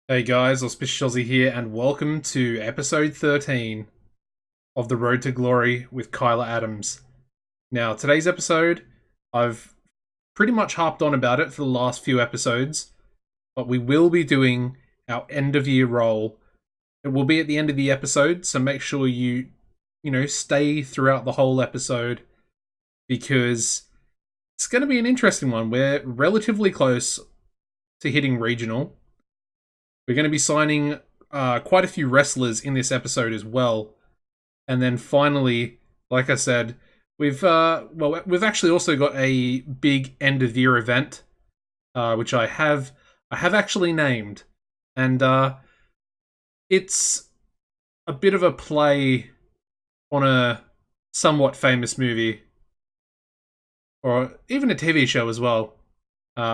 Hey guys, AuspiciousAussie here, and welcome to episode 13 of The Road to Glory with Kyla Adams. Now, today's episode, I've pretty much harped on about it for the last few episodes, but we will be doing our end of year roll. It will be at the end of the episode, so make sure you stay throughout the whole episode because it's going to be an interesting one. We're relatively close to hitting regional. We're going to be signing quite a few wrestlers in this episode as well. And then finally, like I said, we've actually also got a big end of year event, which I have actually named, and it's a bit of a play on a somewhat famous movie, or even a TV show as well,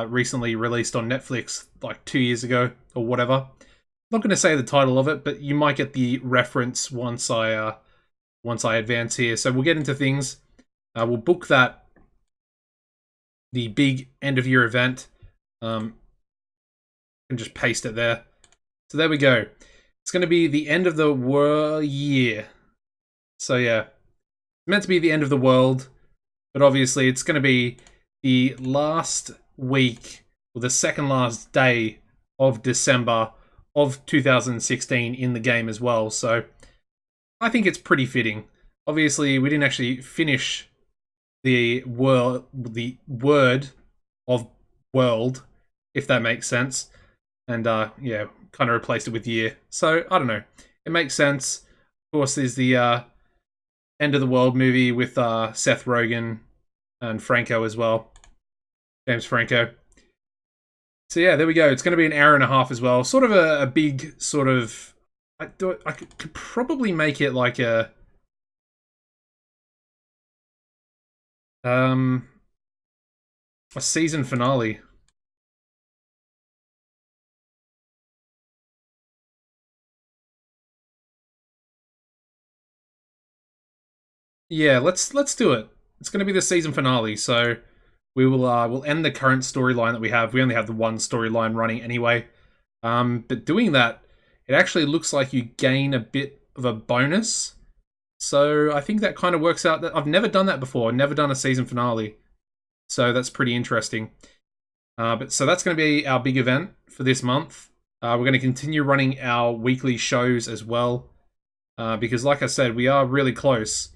recently released on Netflix like 2 years ago or whatever. I'm not going to say the title of it, but you might get the reference once I advance here. So we'll get into things. We'll book the big end of year event, and just paste it there. So there we go. It's going to be the end of the year. So yeah, it's meant to be the end of the world, but obviously it's going to be the last week or the second last day of December of 2016 in the game as well. So I think it's pretty fitting. Obviously, we didn't actually finish the word of world, if that makes sense. And yeah, kind of replaced it with year. So I don't know. It makes sense. Of course, there's the end of the world movie with Seth Rogen and Franco as well. James Franco. So yeah, there we go. It's going to be an hour and a half as well. Sort of a big sort of. I could probably make it like um a season finale. Yeah, let's do it. It's going to be the season finale, so we'll end the current storyline that we have. We only have the one storyline running anyway. But doing that, it actually looks like you gain a bit of a bonus. So I think that kind of works out. That I've never done that before. Never done a season finale, so that's pretty interesting. But so that's going to be our big event for this month. We're going to continue running our weekly shows as well, because like I said, we are really close.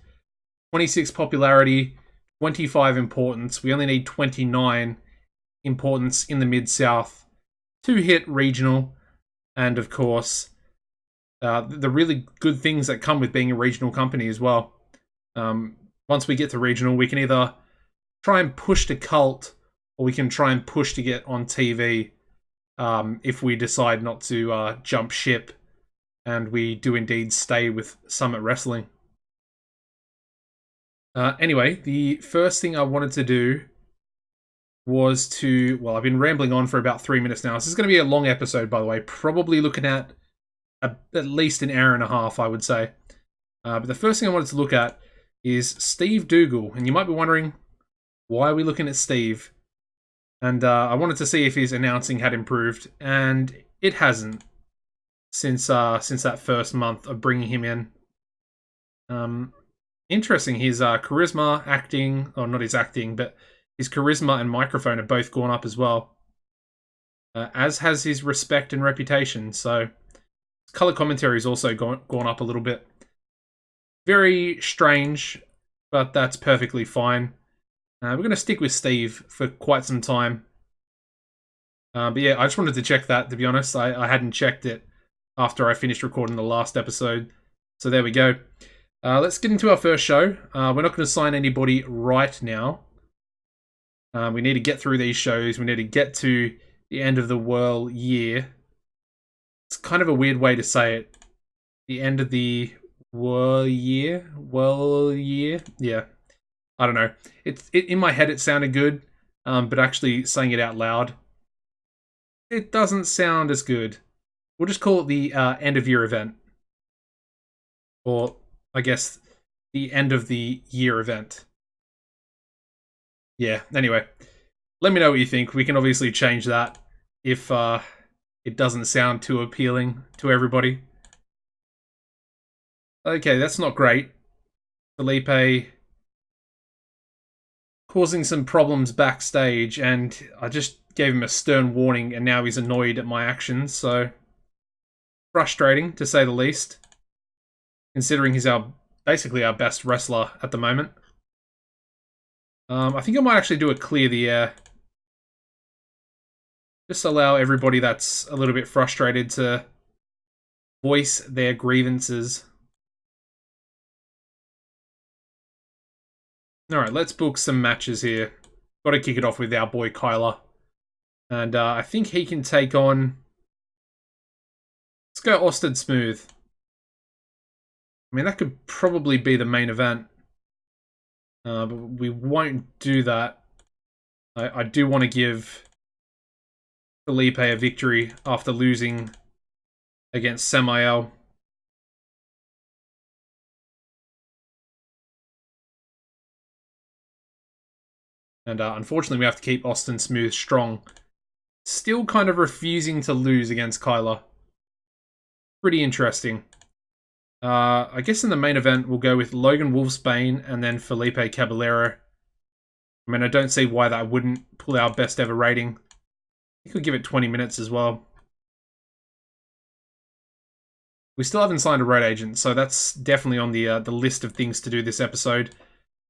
26 popularity, 25 importance. We only need 29 importance in the Mid-South to hit regional. And of course, the really good things that come with being a regional company as well. Once we get to regional, we can either try and push to cult, or we can try and push to get on TV, if we decide not to jump ship and we do indeed stay with Summit Wrestling. Anyway, the first thing I wanted to do was to... Well, I've been rambling on for about 3 minutes now. This is going to be a long episode, by the way. Probably looking at least an hour and a half, I would say. But the first thing I wanted to look at is Steve Dougal. And you might be wondering, why are we looking at Steve? And I wanted to see if his announcing had improved. And it hasn't since that first month of bringing him in. Interesting. His charisma, acting, or not his acting, but his charisma and microphone have both gone up as well. As has his respect and reputation. So color commentary has also gone up a little bit. Very strange, but that's perfectly fine. We're going to stick with Steve for quite some time. But yeah, I just wanted to check that, to be honest. I hadn't checked it after I finished recording the last episode. So there we go. Let's get into our first show. We're not going to sign anybody right now. We need to get through these shows. We need to get to the end of the world year. It's kind of a weird way to say it. The end of the world year? World year? Yeah. I don't know. In my head it sounded good, but actually saying it out loud, it doesn't sound as good. We'll just call it the end of year event. Or, I guess, the end of the year event. Yeah, anyway. Let me know what you think. We can obviously change that if it doesn't sound too appealing to everybody. Okay, that's not great. Felipe causing some problems backstage, and I just gave him a stern warning, and now he's annoyed at my actions, so frustrating, to say the least, considering he's basically our best wrestler at the moment. I think I might actually do a clear the air. Just allow everybody that's a little bit frustrated to voice their grievances. Alright, let's book some matches here. Got to kick it off with our boy Kyler. And I think he can take on... Let's go Austin Smooth. I mean, that could probably be the main event. But we won't do that. I do want to give Felipe a victory after losing against Samael. And unfortunately, we have to keep Austin Smooth strong. Still kind of refusing to lose against Kyler. Pretty interesting. I guess in the main event, we'll go with Logan Wolfsbane and then Felipe Caballero. I mean, I don't see why that wouldn't pull our best ever rating. You could give it 20 minutes as well. We still haven't signed a road agent, so that's definitely on the list of things to do this episode.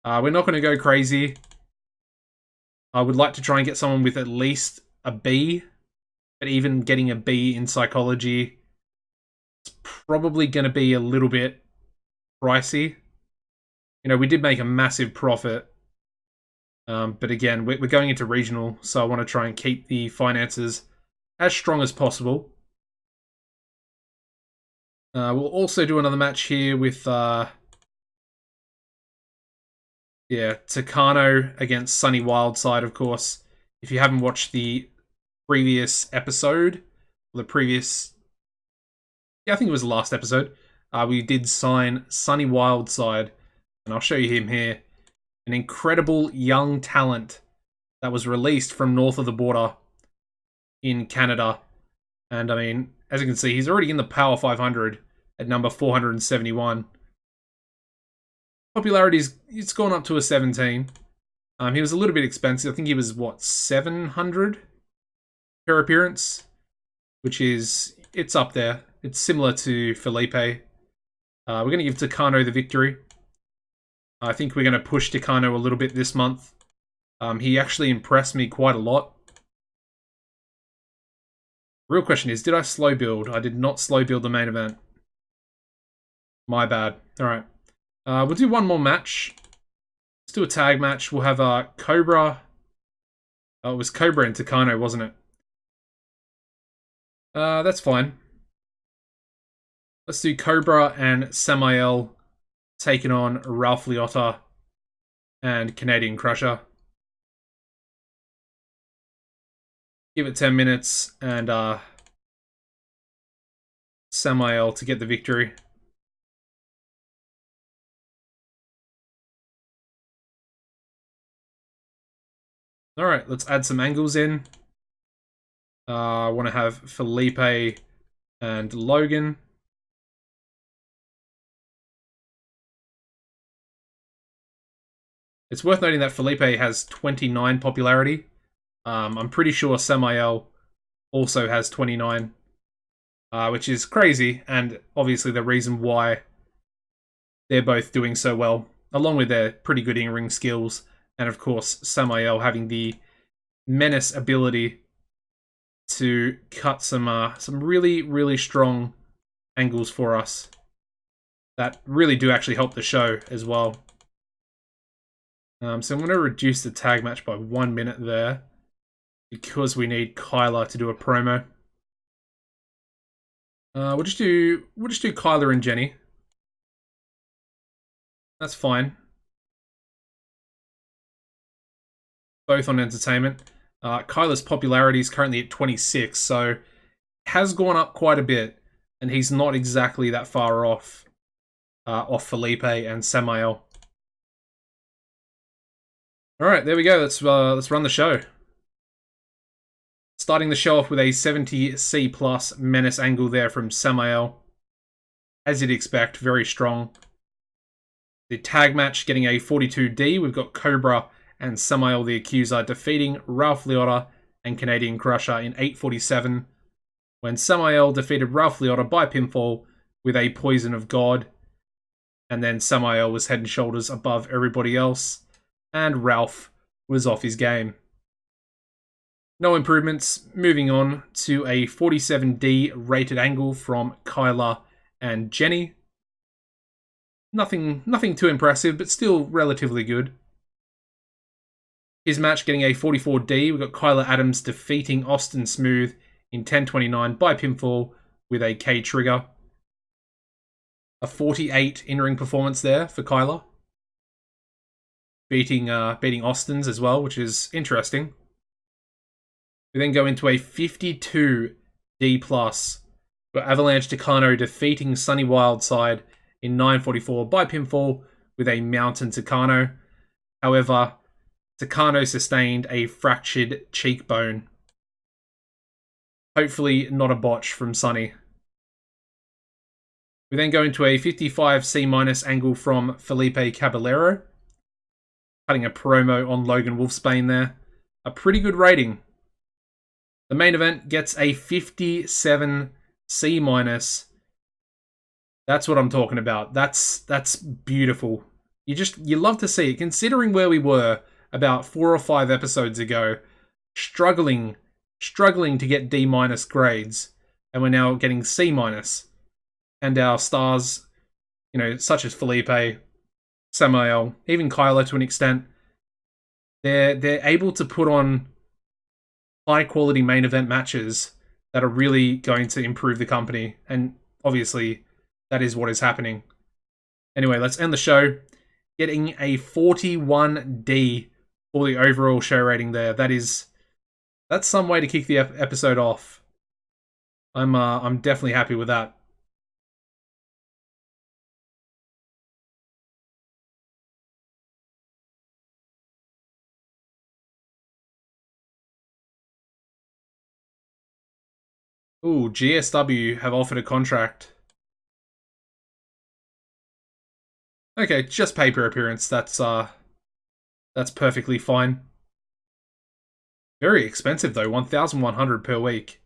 We're not going to go crazy. I would like to try and get someone with at least a B, but even getting a B in psychology is probably going to be a little bit pricey. You know, we did make a massive profit, but again, we're going into regional, so I want to try and keep the finances as strong as possible. We'll also do another match here with, Takano against Sunny Wildside, of course. If you haven't watched the previous episode, or the previous... Yeah, I think it was the last episode. We did sign Sunny Wildside, and I'll show you him here. An incredible young talent that was released from north of the border in Canada. And I mean, as you can see, he's already in the Power 500 at number 471. Popularity's it's gone up to a 17. He was a little bit expensive. I think he was, what, 700 per appearance? Which is, it's up there. It's similar to Felipe. We're going to give Takano the victory. I think we're going to push Takano a little bit this month. He actually impressed me quite a lot. Real question is, did I slow build? I did not slow build the main event. My bad. Alright. We'll do one more match. Let's do a tag match. We'll have Cobra. Oh, it was Cobra and Takano, wasn't it? That's fine. Let's do Cobra and Samael taking on Ralph Liotta and Canadian Crusher. Give it 10 minutes and Samael to get the victory. Alright, let's add some angles in. I want to have Felipe and Logan. It's worth noting that Felipe has 29 popularity. I'm pretty sure Samael also has 29, which is crazy, and obviously the reason why they're both doing so well, along with their pretty good in-ring skills, and of course Samael having the menace ability to cut some really, really strong angles for us that really do actually help the show as well. So I'm going to reduce the tag match by 1 minute there because we need Kyler to do a promo. We'll just do Kyler and Jenny. That's fine. Both on entertainment. Kyler's popularity is currently at 26, so has gone up quite a bit, and he's not exactly that far off Felipe and Samael. All right, there we go. Let's run the show. Starting the show off with a 70C plus menace angle there from Samael. As you'd expect, very strong. The tag match getting a 42D. We've got Cobra and Samael the Accuser defeating Ralph Liotta and Canadian Crusher in 8:47, when Samael defeated Ralph Liotta by pinfall with a Poison of God. And then Samael was head and shoulders above everybody else, and Ralph was off his game. No improvements. Moving on to a 47D rated angle from Kyla and Jenny. Nothing too impressive, but still relatively good. His match getting a 44D. We've got Kyla Adams defeating Austin Smooth in 10:29 by pinfall with a K trigger. A 48 in-ring performance there for Kyla. Beating Austin's as well, which is interesting. We then go into a 52D+. For Avalanche Takano defeating Sunny Wildside in 9:44 by pinfall with a Mountain Takano. However, Takano sustained a fractured cheekbone. Hopefully not a botch from Sunny. We then go into a 55C- angle from Felipe Caballero. Cutting a promo on Logan Wolfsbane there. A pretty good rating. The main event gets a 57C-. That's what I'm talking about. That's beautiful. You love to see it, considering where we were about 4 or 5 episodes ago, struggling to get D- grades, and we're now getting C-. And our stars, such as Felipe, Samael, even Kyla to an extent, they're able to put on high quality main event matches that are really going to improve the company, and obviously that is what is happening. Anyway, let's end the show getting a 41D for the overall show rating there. That's some way to kick the episode off. I'm definitely happy with that. Ooh, GSW have offered a contract. Okay, just paper appearance. That's perfectly fine. Very expensive though, 1,100 per week.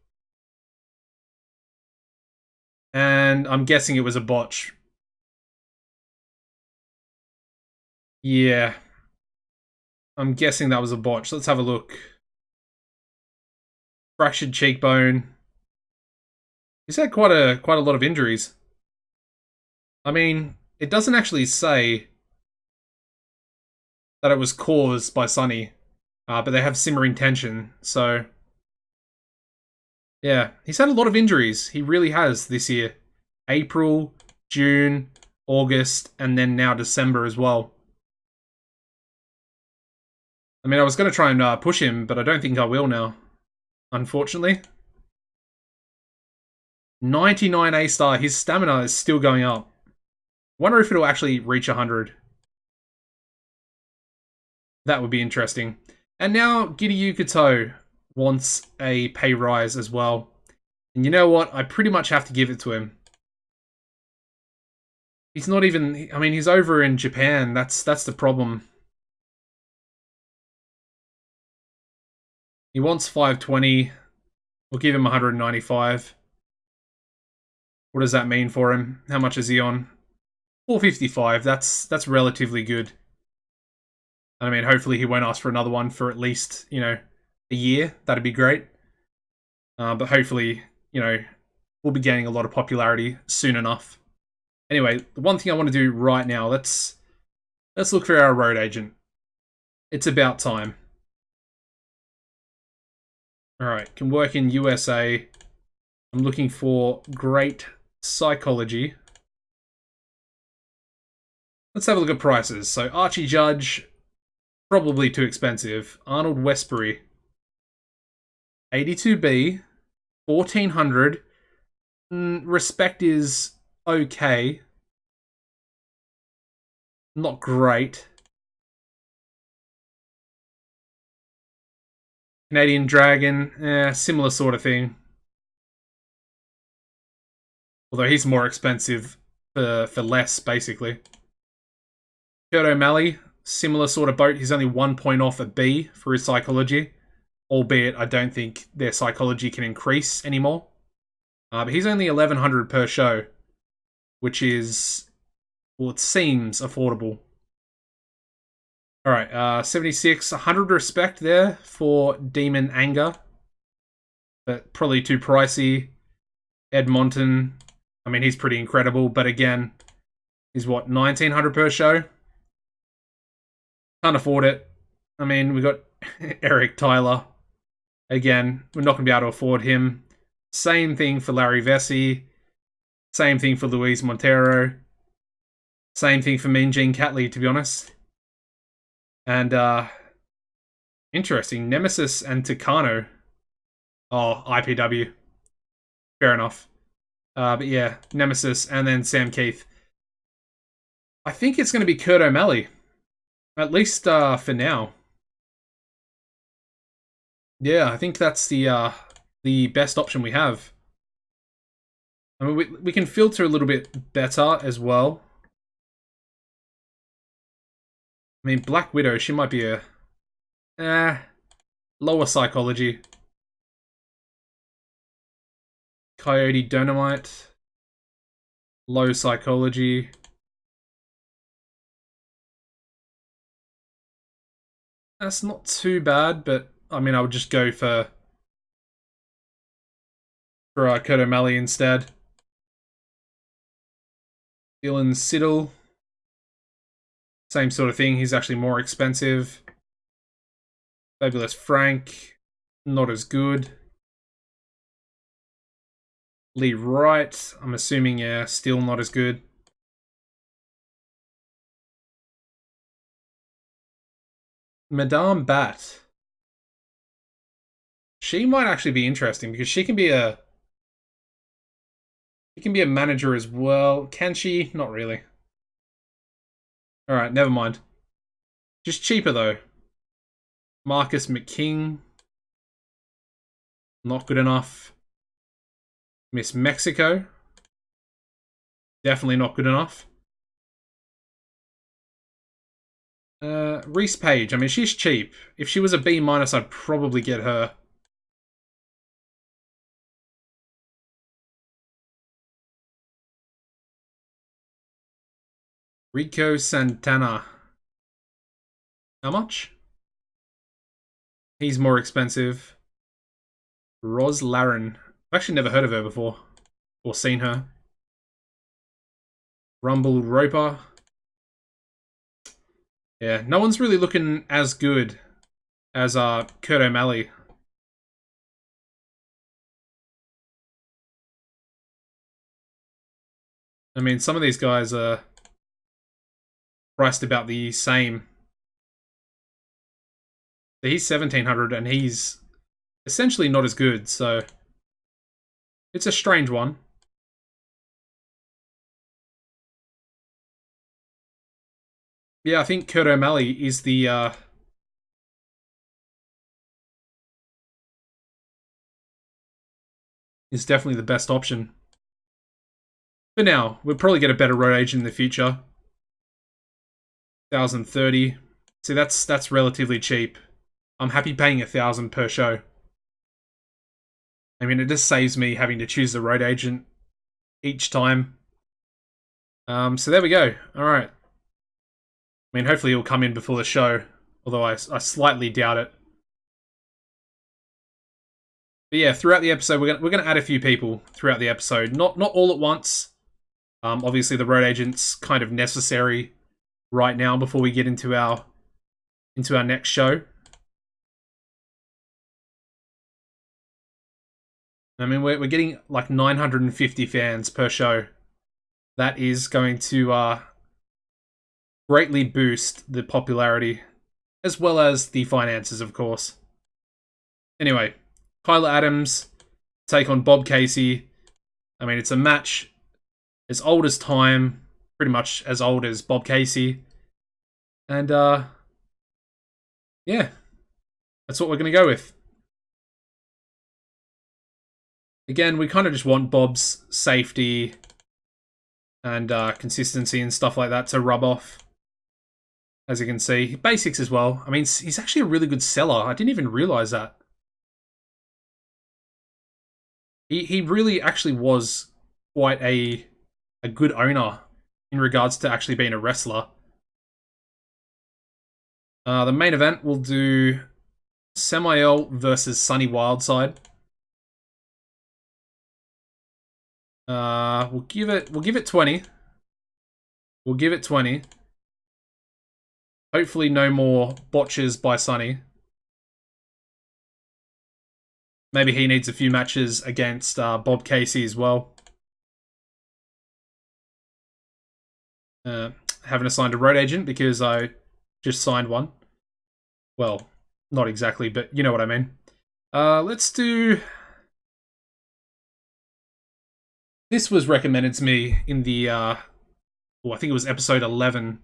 And I'm guessing it was a botch. Yeah. I'm guessing that was a botch. Let's have a look. Fractured cheekbone. He's had quite a lot of injuries. I mean, it doesn't actually say that it was caused by Sunny, but they have simmering tension, so yeah, he's had a lot of injuries. He really has this year. April, June, August, and then now December as well. I mean, I was going to try and push him, but I don't think I will now, unfortunately. 99 A-star. His stamina is still going up. Wonder if it'll actually reach 100. That would be interesting. And now Giddy Yukato wants a pay rise as well. And you know what? I pretty much have to give it to him. He's not even... I mean, he's over in Japan. That's the problem. He wants 520. We'll give him 195. What does that mean for him? How much is he on? 455. That's relatively good. I mean, hopefully he won't ask for another one for at least, a year. That'd be great. But hopefully, we'll be gaining a lot of popularity soon enough. Anyway, the one thing I want to do right now, let's look for our road agent. It's about time. Alright, can work in USA. I'm looking for great psychology. Let's have a look at prices. So Archie Judge, probably too expensive. Arnold Westbury, 82B, 1400. Respect is okay. Not great. Canadian Dragon, similar sort of thing. Although he's more expensive for less, basically. Kurt O'Malley, similar sort of boat. He's only 1 point off a B for his psychology. Albeit, I don't think their psychology can increase anymore. But he's only 1,100 per show. Which is, well, it seems affordable. Alright, 76. 100 respect there for Demon Anger. But probably too pricey. Edmonton. I mean, he's pretty incredible. But again, he's what, 1,900 per show? Can't afford it. I mean, we got Eric Tyler. Again, we're not going to be able to afford him. Same thing for Larry Vesey. Same thing for Luis Montero. Same thing for Mean Gene Catley, to be honest. And, interesting. Nemesis and Tucano. Oh, IPW. Fair enough. But yeah, Nemesis and then Sam Keith. I think it's going to be Kurt O'Malley. At least for now. Yeah, I think that's the best option we have. I mean, we can filter a little bit better as well. I mean, Black Widow, she might be a lower psychology. Coyote Dynamite, low psychology. That's not too bad, but I mean, I would just go for Kurt O'Malley instead. Dylan Siddle, same sort of thing. He's actually more expensive. Fabulous Frank, not as good. Lee Wright, I'm assuming, yeah, still not as good. Madame Bat. She might actually be interesting because she can be a manager as well. Can she? Not really. Alright, never mind. Just cheaper though. Marcus McKing. Not good enough. Miss Mexico. Definitely not good enough. Reese Page. I mean, she's cheap. If she was a B-, I'd probably get her. Rico Santana. How much? He's more expensive. Ros Laren. I've actually never heard of her before. Or seen her. Rumble Roper. Yeah, no one's really looking as good as Kurt O'Malley. I mean, some of these guys are priced about the same. So he's 1,700 and he's essentially not as good, so it's a strange one. Yeah, I think Kurt O'Malley is the is definitely the best option. For now, we'll probably get a better road agent in the future. 1,030. See, that's relatively cheap. I'm happy paying 1,000 per show. I mean, it just saves me having to choose the road agent each time. So there we go. All right. I mean, hopefully he'll come in before the show, although I slightly doubt it. But yeah, throughout the episode, we're gonna add a few people throughout the episode. Not all at once. Obviously, the road agent's kind of necessary right now before we get into our next show. I mean, we're getting like 950 fans per show. That is going to greatly boost the popularity, as well as the finances, of course. Anyway, Kyler Adams take on Bob Casey. I mean, it's a match as old as time, pretty much as old as Bob Casey. And, yeah, that's what we're going to go with. Again, we kind of just want Bob's safety and consistency and stuff like that to rub off. As you can see, basics as well. I mean, he's actually a really good seller. I didn't even realize that. He really actually was quite a good owner in regards to actually being a wrestler. The main event, we'll do Samael versus Sunny Wildside. We'll give it 20. We'll give it 20. Hopefully no more botches by Sunny. Maybe he needs a few matches against Bob Casey as well. Haven't assigned a road agent because I just signed one. Well, not exactly, but you know what I mean. Let's do... This was recommended to me in the, I think it was episode 11,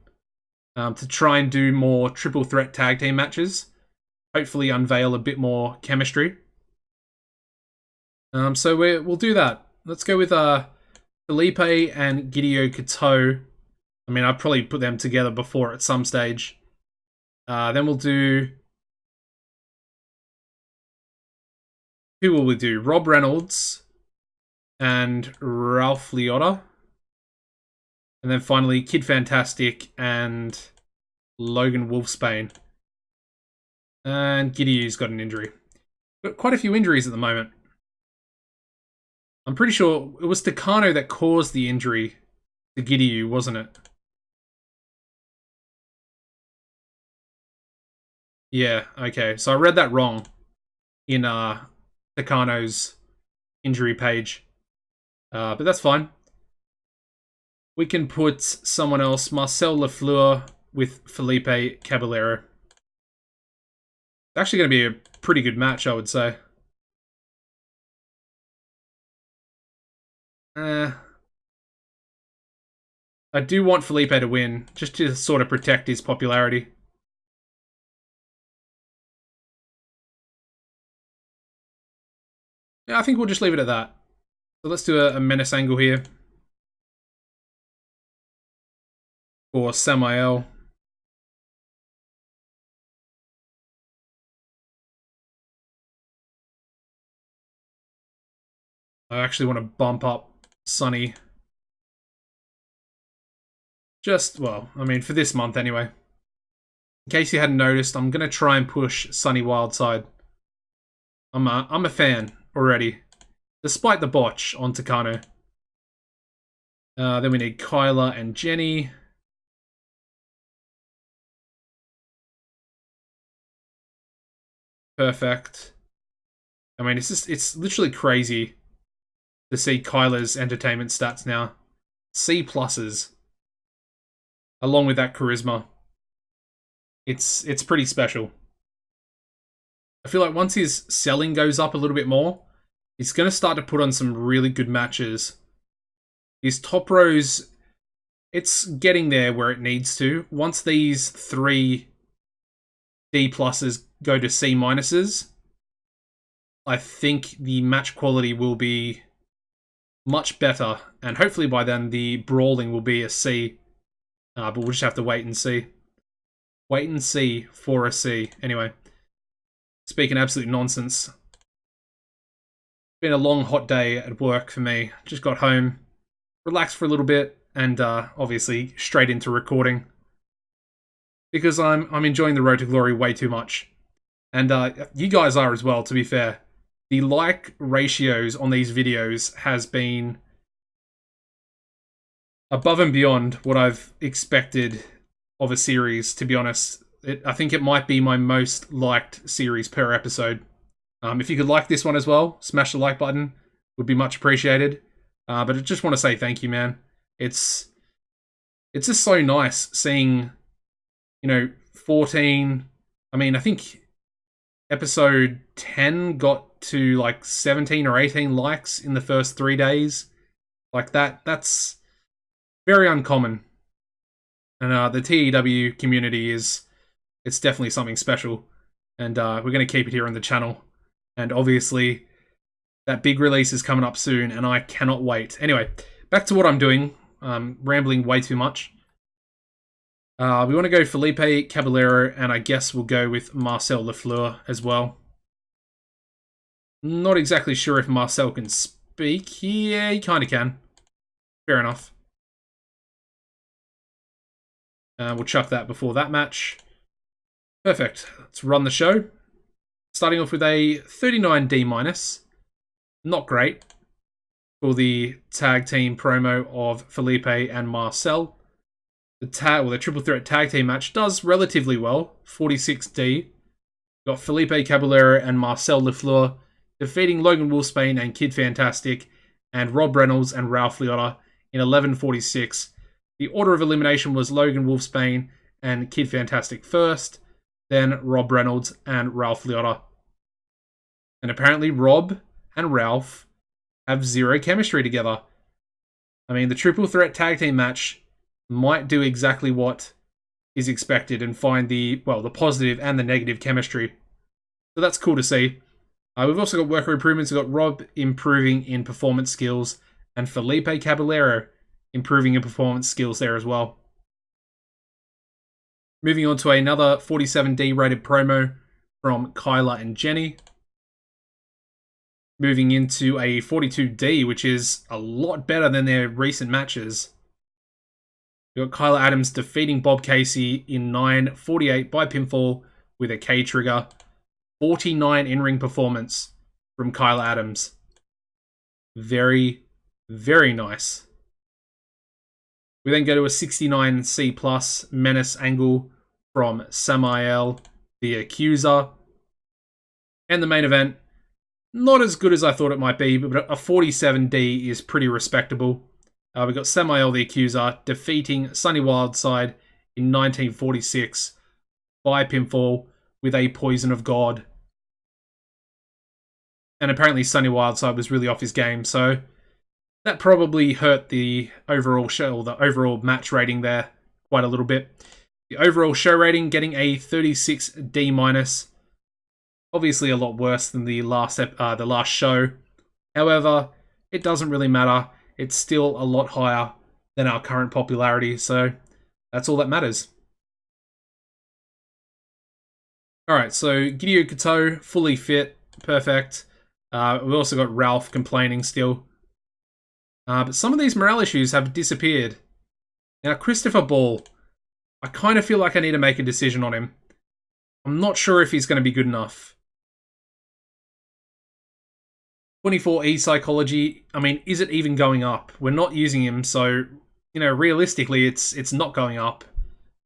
to try and do more triple threat tag team matches. Hopefully unveil a bit more chemistry. So we'll do that. Let's go with Felipe and Gideon Kato. I mean, I'd probably put them together before at some stage. Then we'll do... Who will we do? Rob Reynolds and Ralph Liotta. And then finally, Kid Fantastic and Logan Wolfsbane. And Gideon's got an injury. Got quite a few injuries at the moment. I'm pretty sure it was Takano that caused the injury to Gideon, wasn't it? Yeah, okay. So I read that wrong in Takano's injury page. But that's fine. We can put someone else, Marcel Lafleur with Felipe Caballero. It's actually going to be a pretty good match, I would say. I do want Felipe to win, just to sort of protect his popularity. Yeah, I think we'll just leave it at that. So let's do a menace angle here. For Samael. I actually want to bump up Sunny. Just, well, I mean, for this month anyway. In case you hadn't noticed, I'm going to try and push Sunny Wildside. I'm a fan already. Despite the botch on Takano. Then we need Kyla and Jenny. Perfect. I mean, it's literally crazy to see Kyla's entertainment stats now. C pluses. Along with that charisma. It's pretty special. I feel like once his selling goes up a little bit more, he's going to start to put on some really good matches. His top rows, it's getting there where it needs to. Once these 3 D pluses go to C minuses, I think the match quality will be much better. And hopefully by then the brawling will be a C. But we'll just have to wait and see. Wait and see for a C. Anyway, speaking absolute nonsense. It's been a long, hot day at work for me. Just got home, relaxed for a little bit, and obviously straight into recording. Because I'm enjoying the Road to Glory way too much. And you guys are as well, to be fair. The like ratios on these videos has been above and beyond what I've expected of a series, to be honest. I think it might be my most liked series per episode. If you could like this one as well, smash the like button. Would be much appreciated. But I just want to say thank you, man. It's just so nice seeing, 14... I mean, I think episode 10 got to like 17 or 18 likes in the first 3 days. Like that's very uncommon. And the TEW community it's definitely something special. And we're going to keep it here on the channel. And obviously, That big release is coming up soon, and I cannot wait. Anyway, back to what I'm doing. Rambling way too much. We want to go Felipe Caballero, and I guess we'll go with Marcel Lafleur as well. Not exactly sure if Marcel can speak. Yeah, he kind of can. Fair enough. We'll chuck that before that match. Perfect. Let's run the show. Starting off with a 39D-. Not great for the tag team promo of Felipe and Marcel. The triple threat tag team match does relatively well. 46D. Got Felipe Caballero and Marcel Lafleur defeating Logan Wolfsbane and Kid Fantastic and Rob Reynolds and Ralph Liotta in 11:46. The order of elimination was Logan Wolfsbane and Kid Fantastic first, then Rob Reynolds and Ralph Liotta. And apparently Rob and Ralph have zero chemistry together. I mean, the triple threat tag team match might do exactly what is expected and find the positive and the negative chemistry. So that's cool to see. We've also got worker improvements. We've got Rob improving in performance skills and Felipe Caballero improving in performance skills there as well. Moving on to another 47D rated promo from Kyla and Jenny. Moving into a 42D, which is a lot better than their recent matches. We've got Kyla Adams defeating Bob Casey in 9:48 by pinfall with a K trigger. 49 in-ring performance from Kyla Adams. Very, very nice. We then go to a 69C+ menace angle from Samael the Accuser. And the main event, not as good as I thought it might be, but a 47D is pretty respectable. We got Samael the Accuser defeating Sunny Wildside in 1946 by pinfall with a Poison of God. And apparently Sunny Wildside was really off his game, so that probably hurt the overall show, or the overall match rating there quite a little bit. The overall show rating getting a 36D-. Obviously a lot worse than the last show. However, it doesn't really matter. It's still a lot higher than our current popularity, so that's all that matters. Alright, so Gideon Kato, fully fit, perfect. We've also got Ralph complaining still. But some of these morale issues have disappeared. Now, Christopher Ball, I kind of feel like I need to make a decision on him. I'm not sure if he's going to be good enough. 24E psychology, I mean, is it even going up? We're not using him, so, realistically, it's not going up.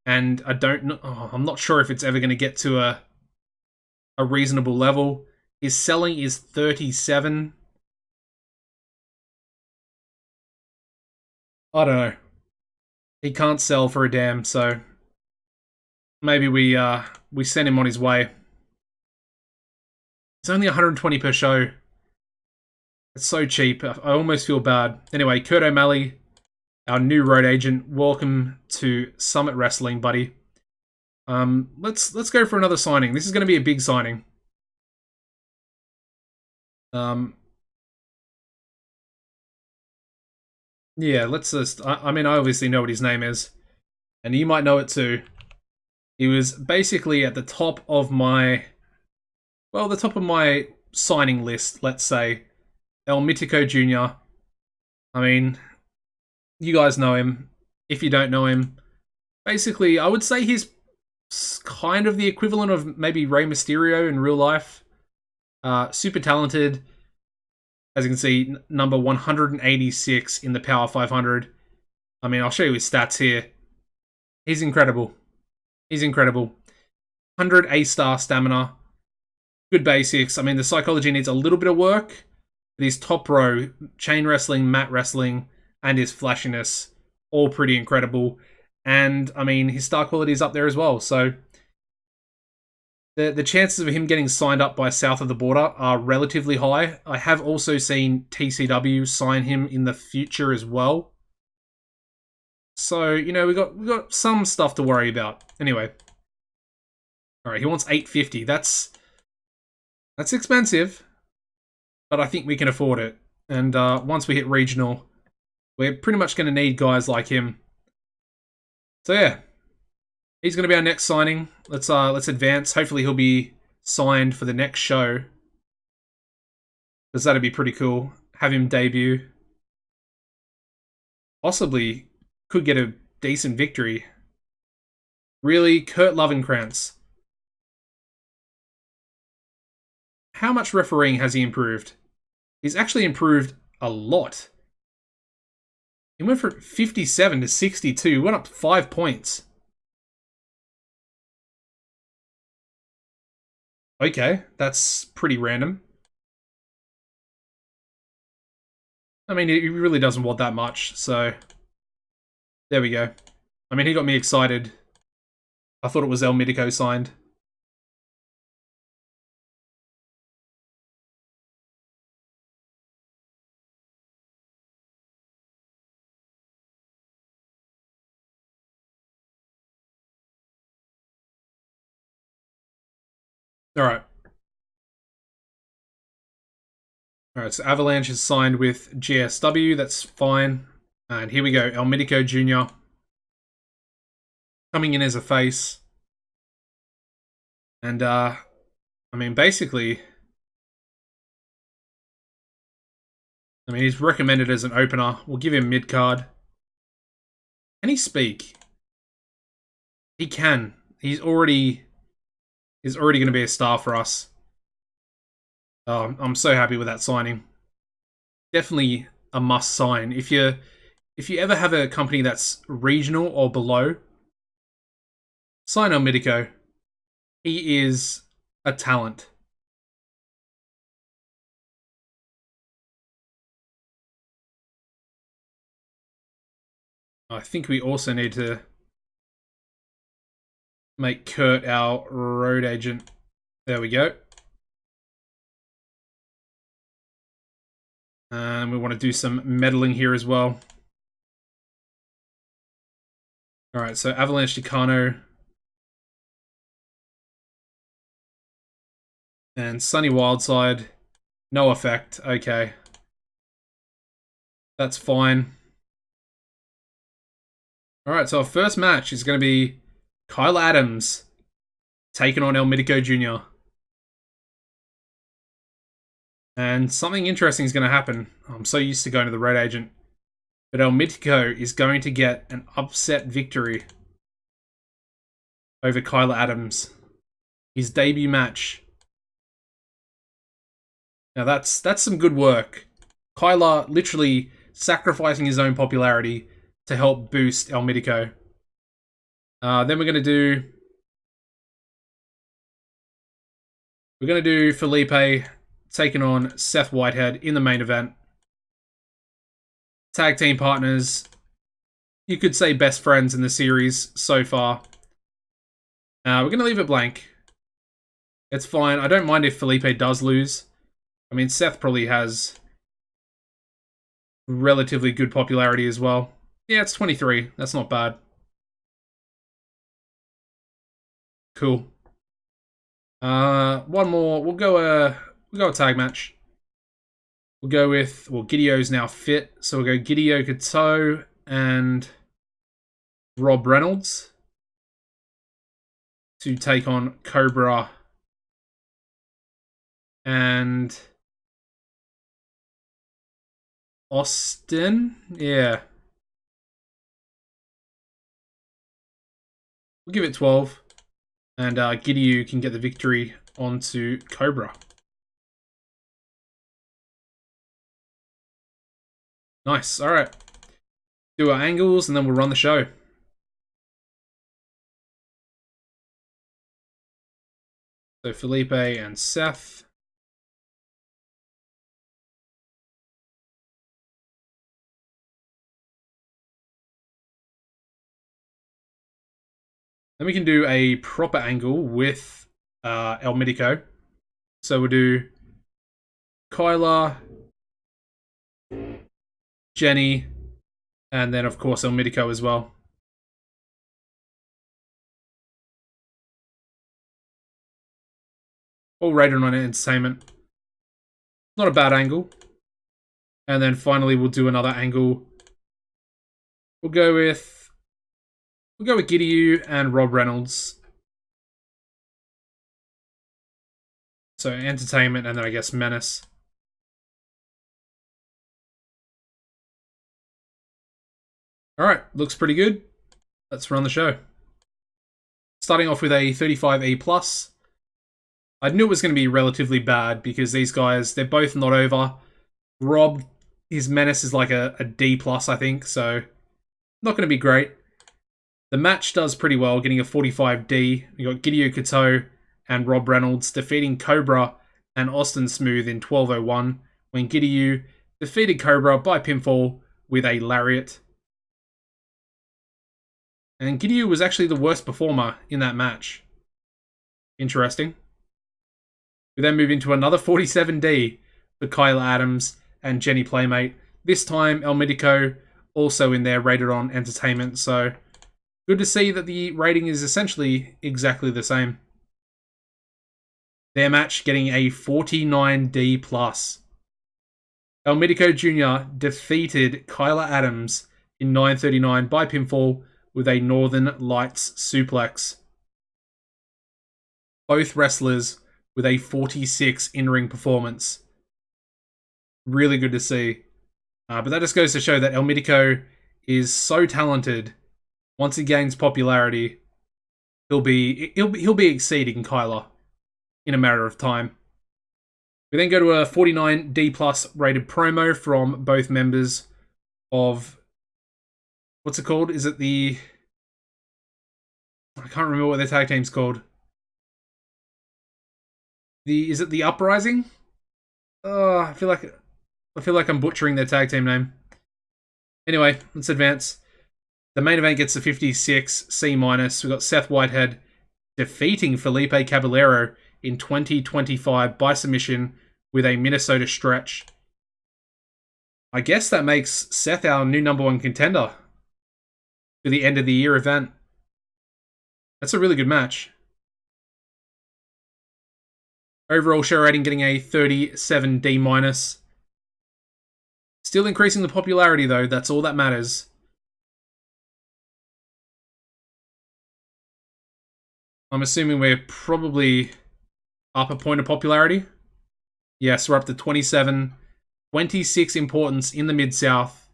And I don't know, I'm not sure if it's ever going to get to a reasonable level. His selling is 37. I don't know. He can't sell for a damn, so maybe we send him on his way. It's only 120 per show. It's so cheap. I almost feel bad. Anyway, Kurt O'Malley, our new road agent. Welcome to Summit Wrestling, buddy. Let's go for another signing. This is going to be a big signing. Yeah, let's just... I mean, I obviously know what his name is. And you might know it too. He was basically at the top of my... Well, the top of my signing list, let's say. El Mitico Jr. I mean, you guys know him. If you don't know him, basically, I would say he's kind of the equivalent of maybe Rey Mysterio in real life. Super talented. As you can see, number 186 in the Power 500. I mean, I'll show you his stats here. He's incredible. He's incredible. 100 A-star stamina. Good basics. I mean, the psychology needs a little bit of work. But his top row, chain wrestling, mat wrestling, and his flashiness, all pretty incredible. And, I mean, his star quality is up there as well. So, the chances of him getting signed up by south of the border are relatively high. I have also seen TCW sign him in the future as well. So, we got some stuff to worry about. Anyway. Alright, he wants $850. That's expensive. but I think we can afford it. And once we hit regional, we're pretty much going to need guys like him. So yeah, he's going to be our next signing. Let's advance. Hopefully he'll be signed for the next show, because that'd be pretty cool. Have him debut. Possibly could get a decent victory. Really, Kurt Lovenkrantz. How much refereeing has he improved? He's actually improved a lot. He went from 57 to 62, went up 5 points. Okay, that's pretty random. I mean, he really doesn't want that much, so there we go. I mean, he got me excited. I thought it was El Mitico signed. Alright. Alright, so Avalanche is signed with GSW, that's fine. And here we go, El Mitico Jr. coming in as a face. And, I mean, basically, he's recommended as an opener. We'll give him mid-card. Can he speak? He can. He's already going to be a star for us. I'm so happy with that signing. Definitely a must sign. If you ever have a company that's regional or below, sign El Mitico. He is a talent. I think we also need to make Kurt our road agent. There we go. And we want to do some meddling here as well. Alright, so Avalanche Chicano. And Sunny Wildside. No effect. Okay. That's fine. Alright, so our first match is going to be Kyle Adams taking on El Mitico Jr. And something interesting is going to happen. I'm so used to going to the road agent. But El Mitico is going to get an upset victory over Kyler Adams. His debut match. Now that's some good work. Kyler literally sacrificing his own popularity to help boost El Mitico. Then we're going to do Felipe taking on Seth Whitehead in the main event. Tag team partners. You could say best friends in the series so far. We're going to leave it blank. It's fine. I don't mind if Felipe does lose. I mean, Seth probably has relatively good popularity as well. Yeah, it's 23. That's not bad. Cool. One more. We'll go a tag match. We'll go with, well, Gideo's now fit, so we'll go Gideo Kato and Rob Reynolds to take on Cobra and Austin. Yeah. We'll give it 12. And Gideo can get the victory onto Cobra. Nice. All right. Do our angles, and then we'll run the show. So Felipe and Seth. Then we can do a proper angle with El Mitico. So we'll do Kyla, Jenny, and then of course El Mitico as well. All rated on entertainment. Not a bad angle. And then finally, we'll do another angle. We'll go with Gideon and Rob Reynolds. So entertainment, and then I guess menace. All right, looks pretty good. Let's run the show. Starting off with a 35E plus. I knew it was going to be relatively bad because these guys, they're both not over. Rob, his menace is like a D plus, I think, so not going to be great. The match does pretty well, getting a 45D. You got Gideon Kato and Rob Reynolds defeating Cobra and Austin Smooth in 12:01, when Gideon defeated Cobra by pinfall with a lariat. And Gideon was actually the worst performer in that match. Interesting. We then move into another 47D for Kyla Adams and Jenny Playmate. This time, El Medico also in there, rated on entertainment. So good to see that the rating is essentially exactly the same. Their match getting a 49D plus. El Medico Jr. defeated Kyla Adams in 9:39 by pinfall with a Northern Lights suplex. Both wrestlers with a 46 in-ring performance. Really good to see. But that just goes to show that El Medico is so talented. Once he gains popularity, he'll be exceeding Kyla in a matter of time. We then go to a 49D plus rated promo from both members of, what's it called? Is it the, I can't remember what their tag team's called. Is it the Uprising? I feel like I'm butchering their tag team name. Anyway, let's advance. The main event gets a 56 C-. We've got Seth Whitehead defeating Felipe Caballero in 2025 by submission with a Minnesota stretch. I guess that makes Seth our new #1 contender for the end of the year event. That's a really good match. Overall show rating getting a 37D-. Still increasing the popularity though, that's all that matters. I'm assuming we're probably up a point of popularity. Yes, we're up to 27. 26 importance in the Mid-South.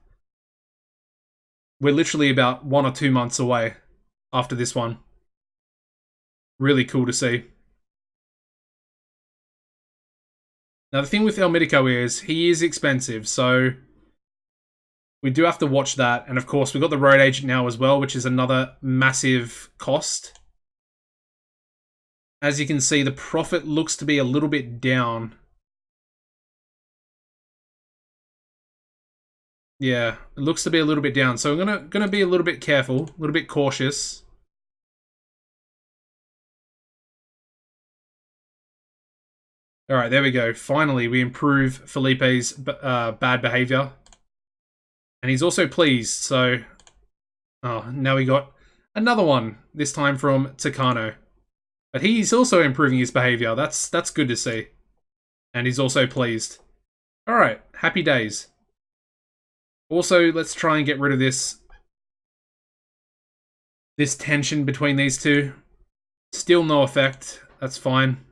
We're literally about 1 or 2 months away after this one. Really cool to see. Now, the thing with El Medico is he is expensive, so we do have to watch that. And of course, we've got the road agent now as well, which is another massive cost. As you can see, the profit looks to be a little bit down. Yeah, it looks to be a little bit down. So I'm gonna be a little bit careful, a little bit cautious. All right, there we go. Finally, we improve Felipe's bad behavior. And he's also pleased, so... Oh, now we got another one, this time from Takano. But he's also improving his behavior. That's good to see. And he's also pleased. All right, happy days. Also, let's try and get rid of this tension between these two. Still no effect. That's fine.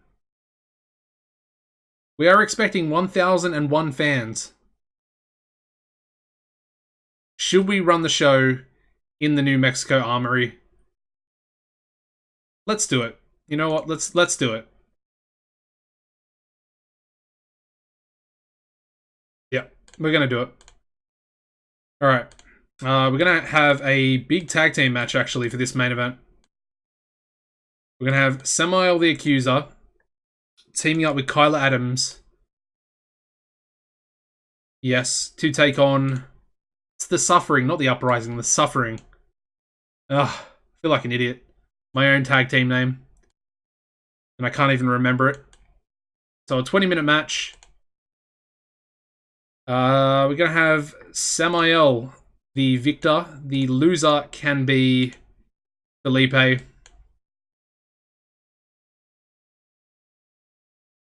We are expecting 1,001 fans. Should we run the show in the New Mexico Armory? Let's do it. You know what? Let's do it. Yeah, we're gonna do it. All right. We're gonna have a big tag team match actually for this main event. We're gonna have Samael the Accuser teaming up with Kyla Adams. Yes, to take on... It's the Suffering, not the Uprising, the Suffering. Ugh, I feel like an idiot. My own tag team name. And I can't even remember it. So a 20-minute match. We're going to have Samael, the victor. The loser can be Felipe.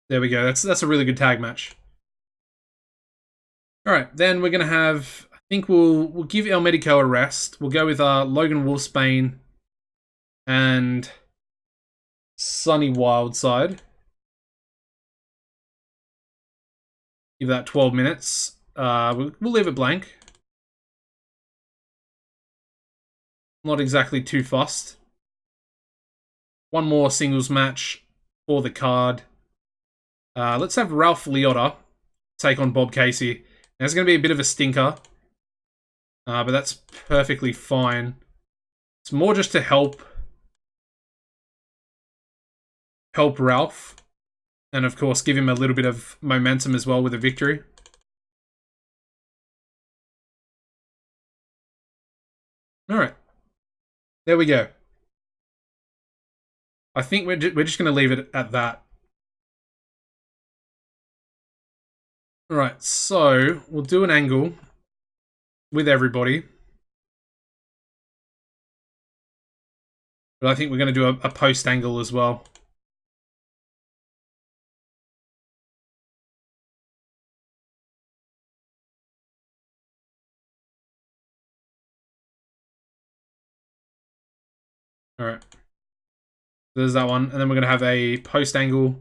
There we go. That's a really good tag match. Alright, then we're going to have... I think we'll give El Medico a rest. We'll go with Logan Wolfsbane and Sunny Wildside. Give that 12 minutes. We'll leave it blank. Not exactly too fussed. One more singles match for the card. Let's have Ralph Liotta take on Bob Casey. Now, it's going to be a bit of a stinker, but that's perfectly fine. It's more just to help Ralph, and of course give him a little bit of momentum as well with a victory. Alright. There we go. I think we're just going to leave it at that. Alright, so we'll do an angle with everybody. But I think we're going to do a post angle as well. Alright. There's that one. And then we're going to have a post angle.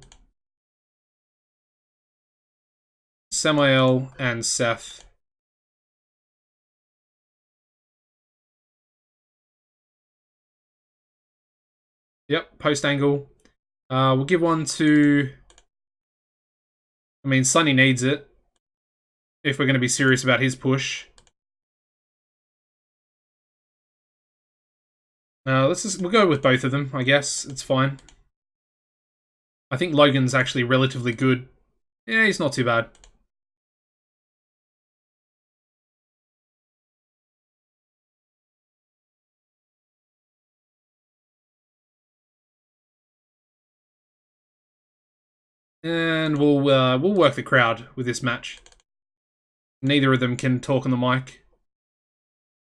Samael and Seth. Yep, post angle. We'll give one to... I mean, Sonny needs it. If we're going to be serious about his push. We'll go with both of them, I guess. It's fine. I think Logan's actually relatively good. Yeah, he's not too bad. And we'll work the crowd with this match. Neither of them can talk on the mic.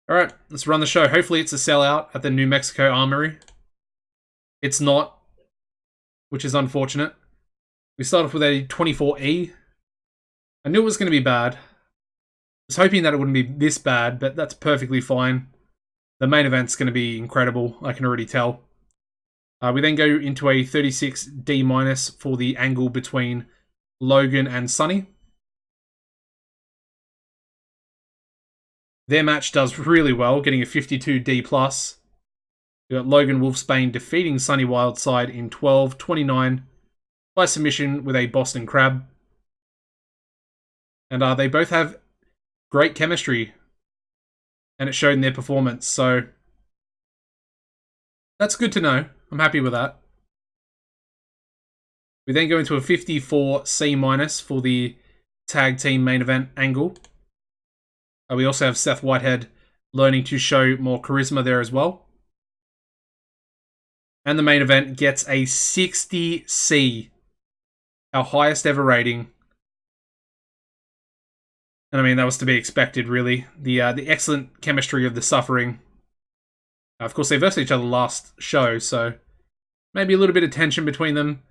Alright, let's run the show. Hopefully it's a sellout at the New Mexico Armory. It's not, which is unfortunate. We start off with a 24E. I knew it was going to be bad. I was hoping that it wouldn't be this bad, but that's perfectly fine. The main event's going to be incredible, I can already tell. We then go into a 36D- for the angle between Logan and Sonny. Their match does really well, getting a 52D+. We got Logan Wolfsbane defeating Sonny Wildside in 12:29 by submission with a Boston Crab. And they both have great chemistry, and it showed in their performance, so that's good to know. I'm happy with that. We then go into a 54C- for the tag team main event angle. We also have Seth Whitehead learning to show more charisma there as well. And the main event gets a 60C, our highest ever rating. And I mean, that was to be expected, really. The excellent chemistry of the Suffering. Of course, they versed each other last show, so maybe a little bit of tension between them.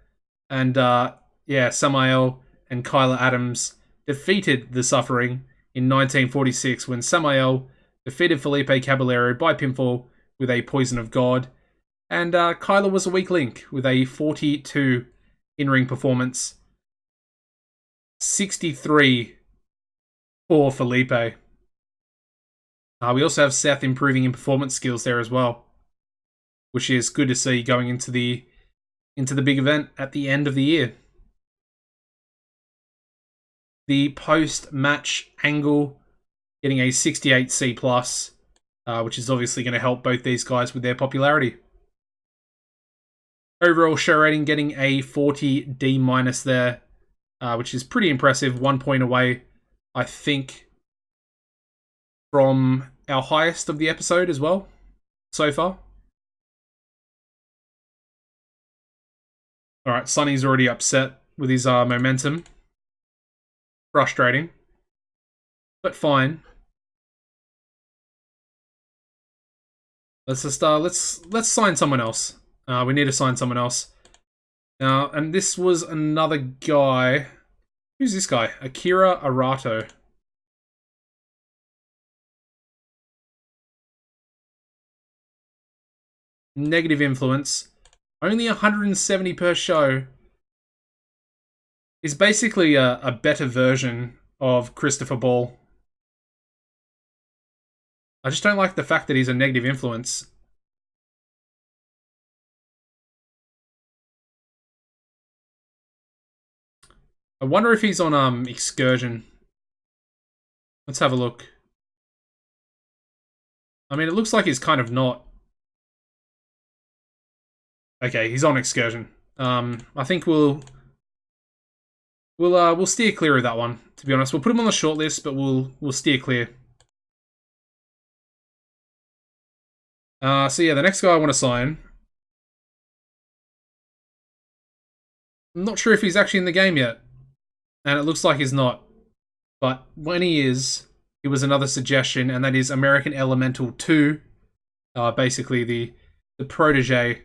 And yeah, Samael and Kyla Adams defeated the Suffering in 1946 when Samael defeated Felipe Caballero by pinfall with a Poison of God. And Kyla was a weak link with a 42 in-ring performance. 63 for Felipe. We also have Seth improving in performance skills there as well, which is good to see going into the big event at the end of the year. The post-match angle getting a 68C+, which is obviously going to help both these guys with their popularity. Overall show rating getting a 40D- there, which is pretty impressive. 1 point away, I think, from our highest of the episode as well, so far. Alright, Sonny's already upset with his momentum. Frustrating, but fine. Let's just let's sign someone else. We need to sign someone else. Now, and this was another guy. Who's this guy? Akira Arato. negative influence, only 170 per show. He's basically a better version of Christopher Ball. I just don't like the fact that he's a negative influence. I wonder if he's on Excursion. Let's have a look. I mean, it looks like he's kind of not. Okay, he's on Excursion. I think we'll steer clear of that one. To be honest, we'll put him on the shortlist, but we'll steer clear. So yeah, the next guy I want to sign. I'm not sure if he's actually in the game yet, and it looks like he's not. But when he is, it was another suggestion, and that is American Elemental 2. Basically the protege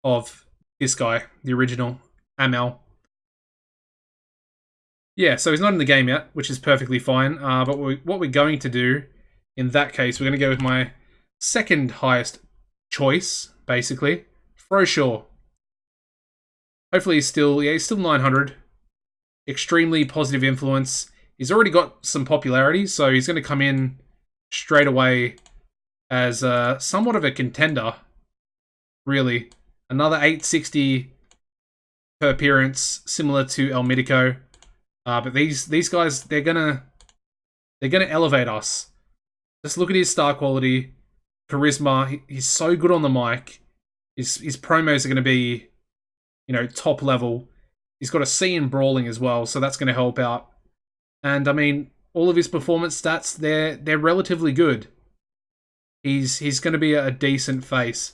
of this guy, the original Amel. Yeah, so he's not in the game yet, which is perfectly fine. But what we're going to do in that case, we're going to go with my second highest choice, basically, Froshaw. Hopefully he's still 900. Extremely positive influence. He's already got some popularity, so he's going to come in straight away as somewhat of a contender, really. Another 860 per appearance, similar to El Mitico. But these guys, they're gonna elevate us. Just look at his star quality, charisma. He's so good on the mic. His promos are going to be, top level. He's got a C in brawling as well, so that's going to help out. And I mean, all of his performance stats, they're relatively good. He's going to be a decent face.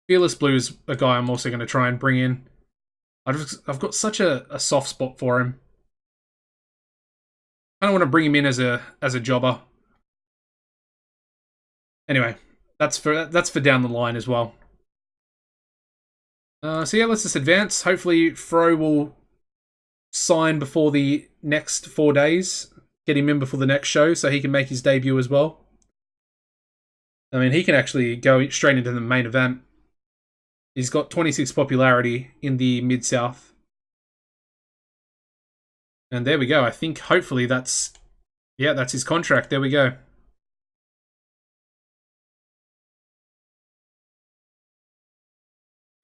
Fearless Blue is a guy I'm also going to try and bring in. I've got such a soft spot for him. I don't want to bring him in as a jobber. Anyway, that's for down the line as well. So yeah, let's just advance. Hopefully, Fro will sign before the next 4 days. Get him in before the next show so he can make his debut as well. I mean, he can actually go straight into the main event. He's got 26 popularity in the Mid-South. And there we go. I think hopefully that's his contract. There we go.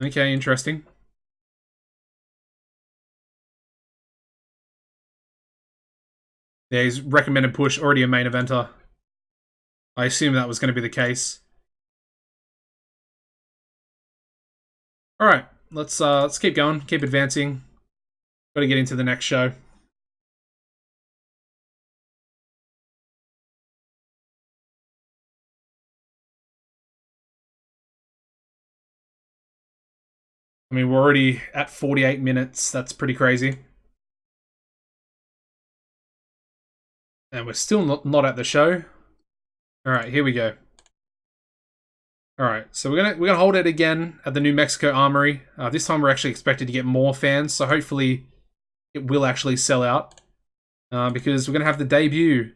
Okay, interesting. Yeah, he's recommended push, already a main eventer. I assume that was going to be the case. Alright, let's keep going, keep advancing. Got to get into the next show. I mean, we're already at 48 minutes. That's pretty crazy. And we're still not at the show. Alright, here we go. Alright, so we're gonna hold it again at the New Mexico Armory. This time we're actually expected to get more fans, so hopefully it will actually sell out. Because we're gonna have the debut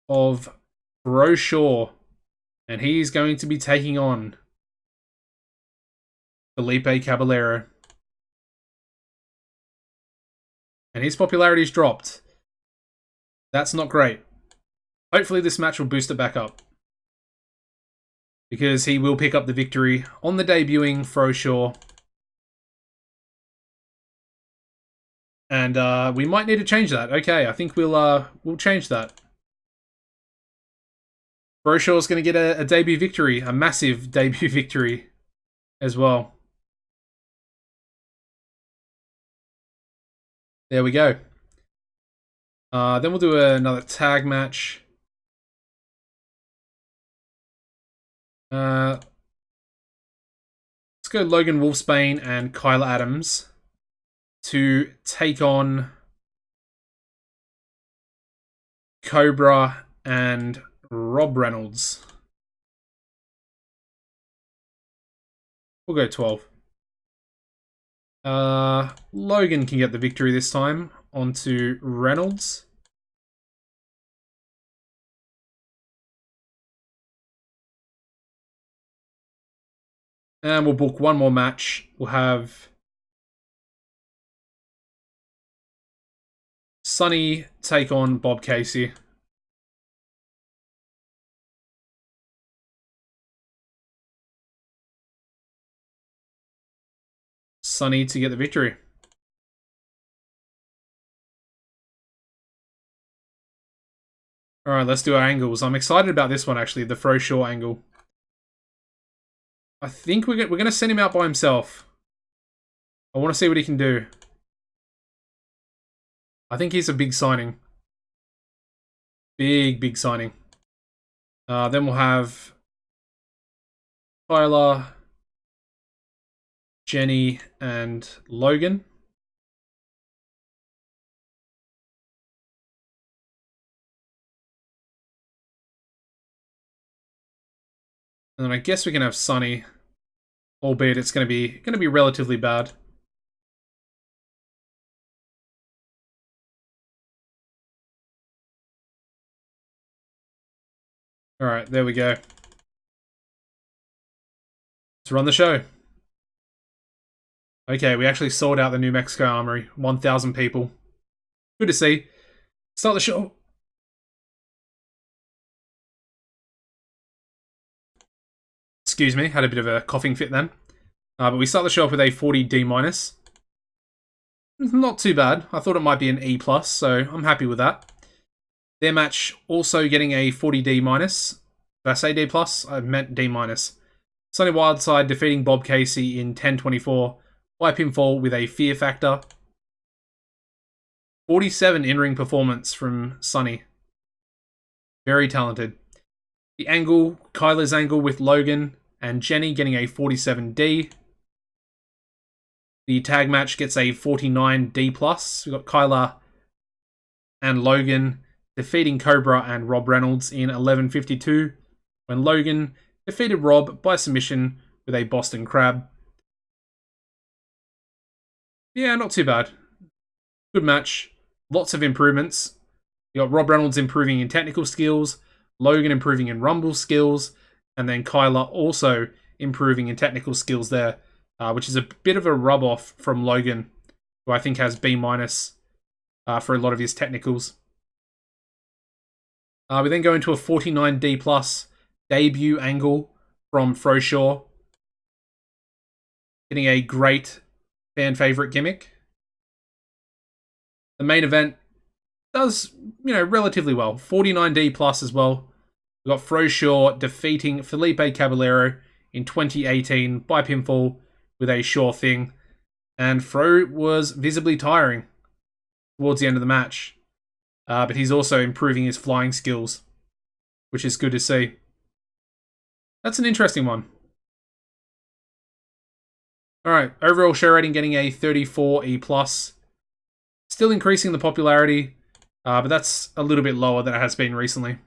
of Froshaw. And he's going to be taking on Felipe Caballero. And his popularity's dropped. That's not great. Hopefully this match will boost it back up. Because he will pick up the victory on the debuting Froshaw. And we might need to change that. Okay, I think we'll change that. Froshaw's going to get a debut victory, a massive debut victory as well. There we go. Then we'll do another tag match. Let's go Logan Wolfsbane and Kyla Adams to take on Cobra and Rob Reynolds. We'll go 12. Logan can get the victory this time onto Reynolds. And we'll book one more match. We'll have Sunny take on Bob Casey. Sunny to get the victory. Alright, let's do our angles. I'm excited about this one, actually, the throw short angle. I think we're going to send him out by himself. I want to see what he can do. I think he's a big signing. Big signing. Then we'll have Tyler, Jenny, and Logan. And then I guess we can have Sunny, albeit it's going to be relatively bad. All right, there we go. Let's run the show. Okay, we actually sold out the New Mexico Armory. 1,000 people. Good to see. Start the show. Excuse me, had a bit of a coughing fit then. But we start the show off with a 40 D-. Not too bad. I thought it might be an E+, so I'm happy with that. Their match also getting a 40 D-. Did I say D+? I meant D-. Sunny Wildside defeating Bob Casey in 10-24 by pinfall with a fear factor. 47 in-ring performance from Sunny. Very talented. The angle, Kyla's angle with Logan and Jenny getting a 47D. The tag match gets a 49D+. We've got Kyla and Logan defeating Cobra and Rob Reynolds in 11:52, when Logan defeated Rob by submission with a Boston Crab. Yeah, not too bad. Good match. Lots of improvements. You got Rob Reynolds improving in technical skills, Logan improving in rumble skills, and then Kyla also improving in technical skills there, which is a bit of a rub-off from Logan, who I think has B- for a lot of his technicals. We then go into a 49D+ debut angle from Froshaw, getting a great fan favorite gimmick. The main event does, relatively well. 49D+ as well. We got Froshaw defeating Felipe Caballero in 2018 by pinfall with a sure thing. And Fro was visibly tiring towards the end of the match. But he's also improving his flying skills, which is good to see. That's an interesting one. Alright, overall show rating getting a 34E+. Still increasing the popularity, but that's a little bit lower than it has been recently.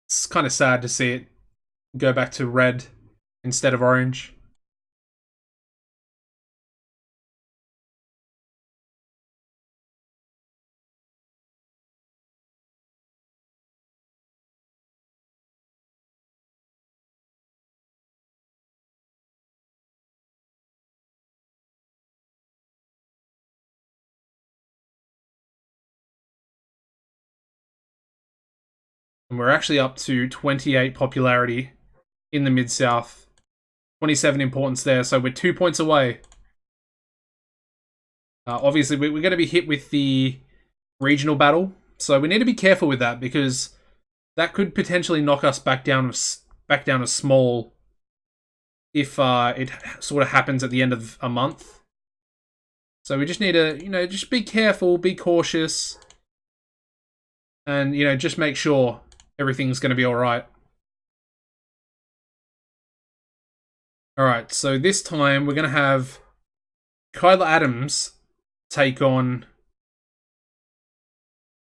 It's kind of sad to see it go back to red instead of orange. And we're actually up to 28 popularity in the Mid-South. 27 importance there, so we're 2 points away. Obviously, we're going to be hit with the regional battle, so we need to be careful with that, because that could potentially knock us back down a small if it sort of happens at the end of a month. So we just need to, just be careful, be cautious, and, just make sure everything's going to be alright. Alright, so this time we're going to have Kyla Adams take on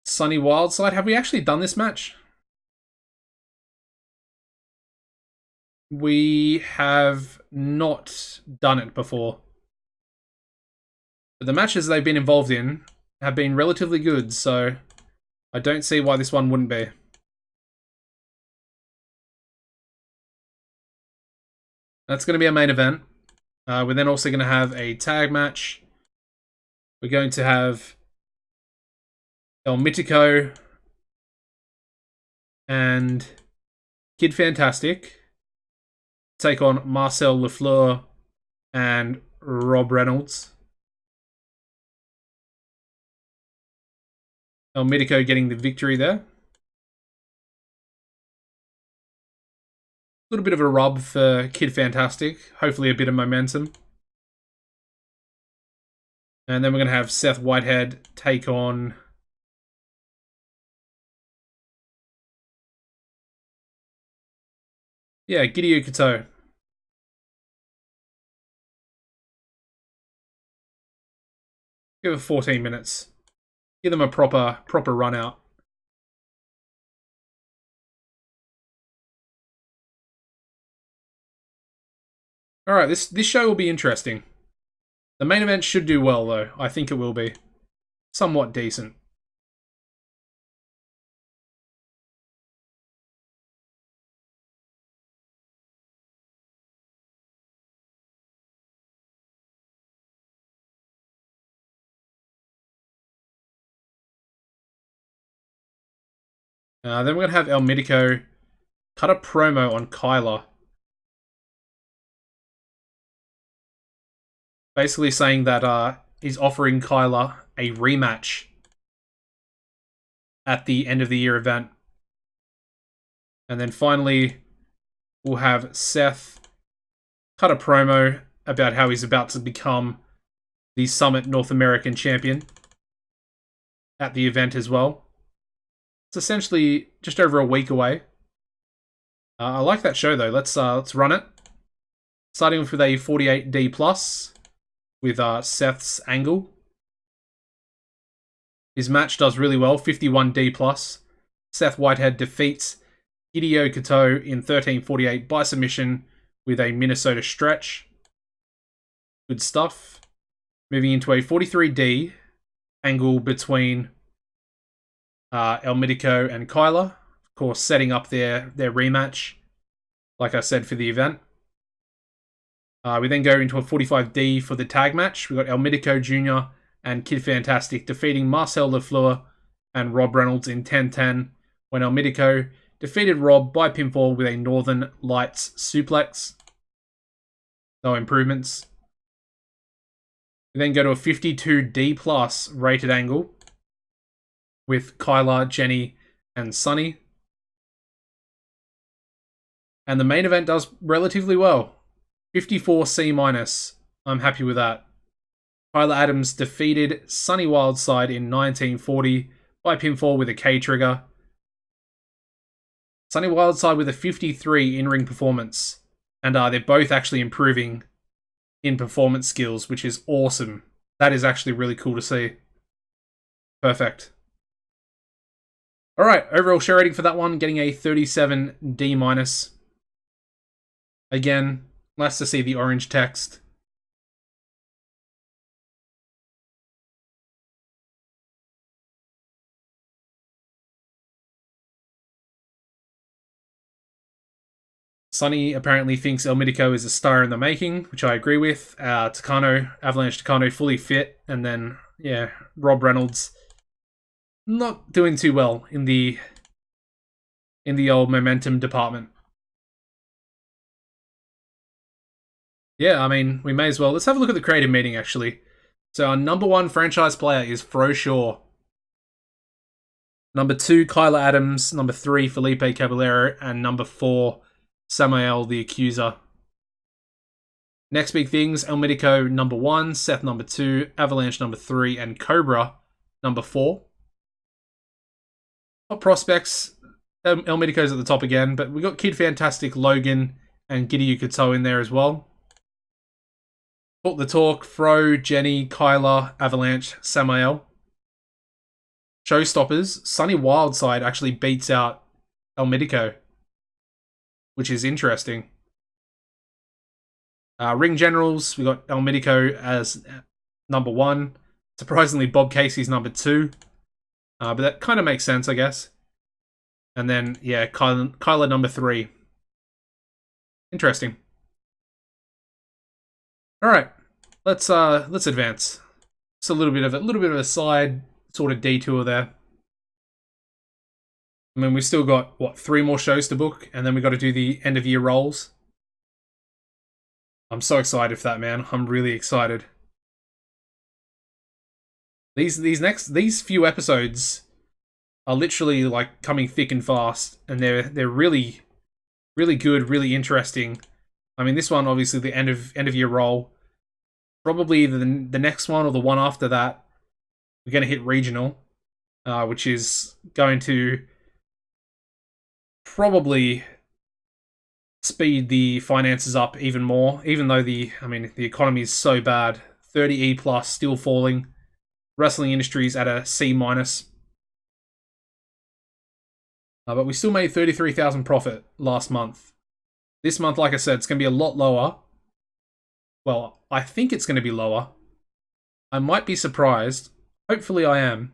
Sunny Wildside. Have we actually done this match? We have not done it before. But the matches they've been involved in have been relatively good, so I don't see why this one wouldn't be. That's going to be our main event. We're then also going to have a tag match. We're going to have El Mitico and Kid Fantastic take on Marcel Lafleur and Rob Reynolds. El Mitico getting the victory there. A little bit of a rub for Kid Fantastic. Hopefully a bit of momentum. And then we're going to have Seth Whitehead take on... yeah, Gideon Kato. Give it 14 minutes. Give them a proper run out. Alright, this show will be interesting. The main event should do well, though. I think it will be. Somewhat decent. Then we're going to have El Mitico cut a promo on Kyler. Basically saying that he's offering Kyler a rematch at the end of the year event. And then finally, we'll have Seth cut a promo about how he's about to become the Summit North American champion at the event as well. It's essentially just over a week away. I like that show though. Let's run it. Starting off with a 48D plus with Seth's angle. His match does really well, 51D plus. Seth Whitehead defeats Hideo Kato in 13:48 by submission with a Minnesota stretch. Good stuff. Moving into a 43D angle between El Mitico and Kyler. Of course, setting up their rematch, like I said, for the event. We then go into a 45D for the tag match. We've got El Mitico Jr. and Kid Fantastic defeating Marcel Lafleur and Rob Reynolds in 10-10, when El Mitico defeated Rob by pinfall with a Northern Lights suplex. No improvements. We then go to a 52D plus rated angle with Kyler, Jenny, and Sunny. And the main event does relatively well. 54C minus. I'm happy with that. Tyler Adams defeated Sunny Wildside in 1940 by pinfall with a K-trigger. Sunny Wildside with a 53 in-ring performance. And they're both actually improving in performance skills, which is awesome. That is actually really cool to see. Perfect. Alright, overall show rating for that one, getting a 37D minus. Again, nice to see the orange text. Sunny apparently thinks El Mitico is a star in the making, which I agree with. Avalanche Takano fully fit, and then, yeah, Rob Reynolds not doing too well in the old momentum department. Yeah, I mean, we may as well. Let's have a look at the creative meeting, actually. So our number 1 franchise player is Fro Shaw. Number 2, Kyler Adams. Number 3, Felipe Caballero. And number 4, Samael the Accuser. Next big things, El Mitico number 1, Seth number 2, Avalanche number 3, and Cobra number 4. Top prospects, El Mitico's at the top again, but we got Kid Fantastic, Logan, and Giddy Yukato in there as well. Talk the Talk, Fro, Jenny, Kyler, Avalanche, Samael. Showstoppers, Sunny Wildside actually beats out El Mitico, which is interesting. Ring Generals, we got El Mitico as number 1. Surprisingly, Bob Casey's number 2. But that kind of makes sense, I guess. And then, yeah, Kyler number 3. Interesting. All right, let's advance. It's a little bit of a side sort of detour there. I mean, we've still got what 3 more shows to book, and then we got to do the end of year rolls. I'm so excited for that, man. I'm really excited. These few episodes are literally like coming thick and fast, and they're really good, really interesting. I mean, this one obviously the end of year roll. Probably the next one or the one after that, we're going to hit regional, which is going to probably speed the finances up even more. Even though the economy is so bad, 30E plus still falling. Wrestling industry's at a C minus. But we still made 33,000 profit last month. This month, like I said, it's going to be a lot lower. Well, I think it's going to be lower. I might be surprised. Hopefully I am.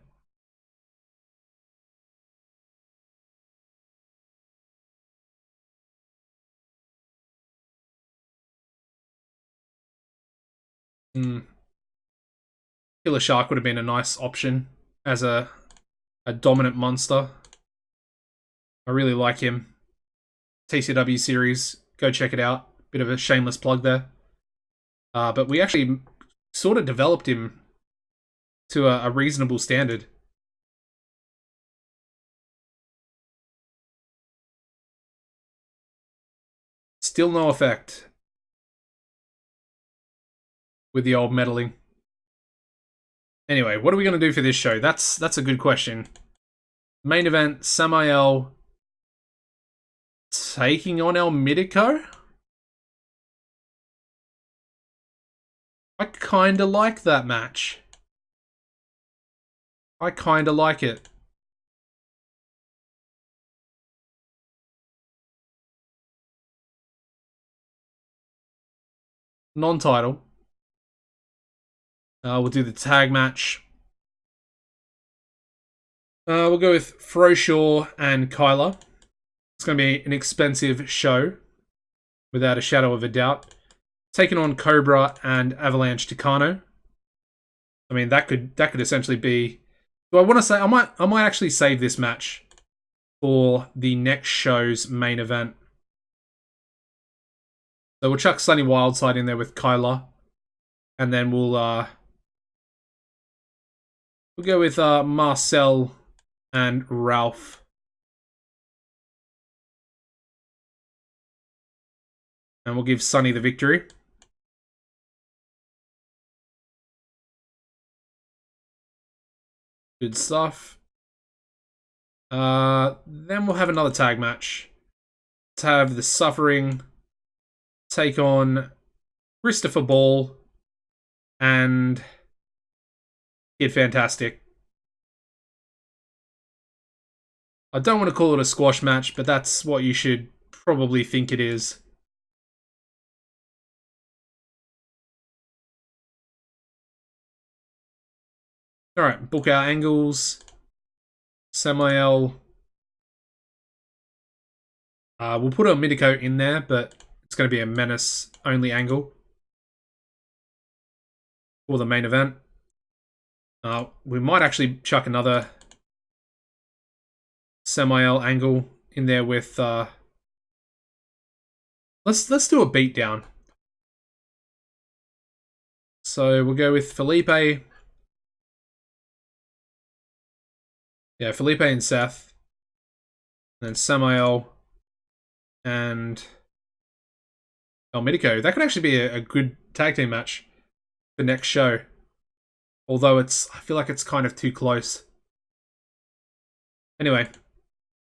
Killer Shark would have been a nice option as a dominant monster. I really like him. TCW series, go check it out. Bit of a shameless plug there. But we actually sort of developed him to a reasonable standard. Still no effect with the old meddling. Anyway, what are we going to do for this show? That's a good question. Main event, Samael taking on El Mitico? I kinda like that match. I kinda like it. Non-title. We'll do the tag match. We'll go with Froshaw and Kyla. It's going to be an expensive show, without a shadow of a doubt. Taking on Cobra and Avalanche Tucano. I mean, that could essentially be. Do I want to say I might actually save this match for the next show's main event. So we'll chuck Sunny Wildside in there with Kyla, and then we'll go with Marcel and Ralph. And we'll give Sunny the victory. Good stuff. Then we'll have another tag match. Let's have the Suffering take on Christopher Ball and Kid Fantastic. I don't want to call it a squash match, but that's what you should probably think it is. Alright, book our angles. Samael. We'll put a Mitico in there, but it's going to be a Menace only angle for the main event. We might actually chuck another Samael angle in there with let's do a beatdown. So we'll go with Felipe. Yeah, Felipe and Seth. And then Samael and El Mitico. That could actually be a good tag team match for next show. Although I feel like it's kind of too close. Anyway,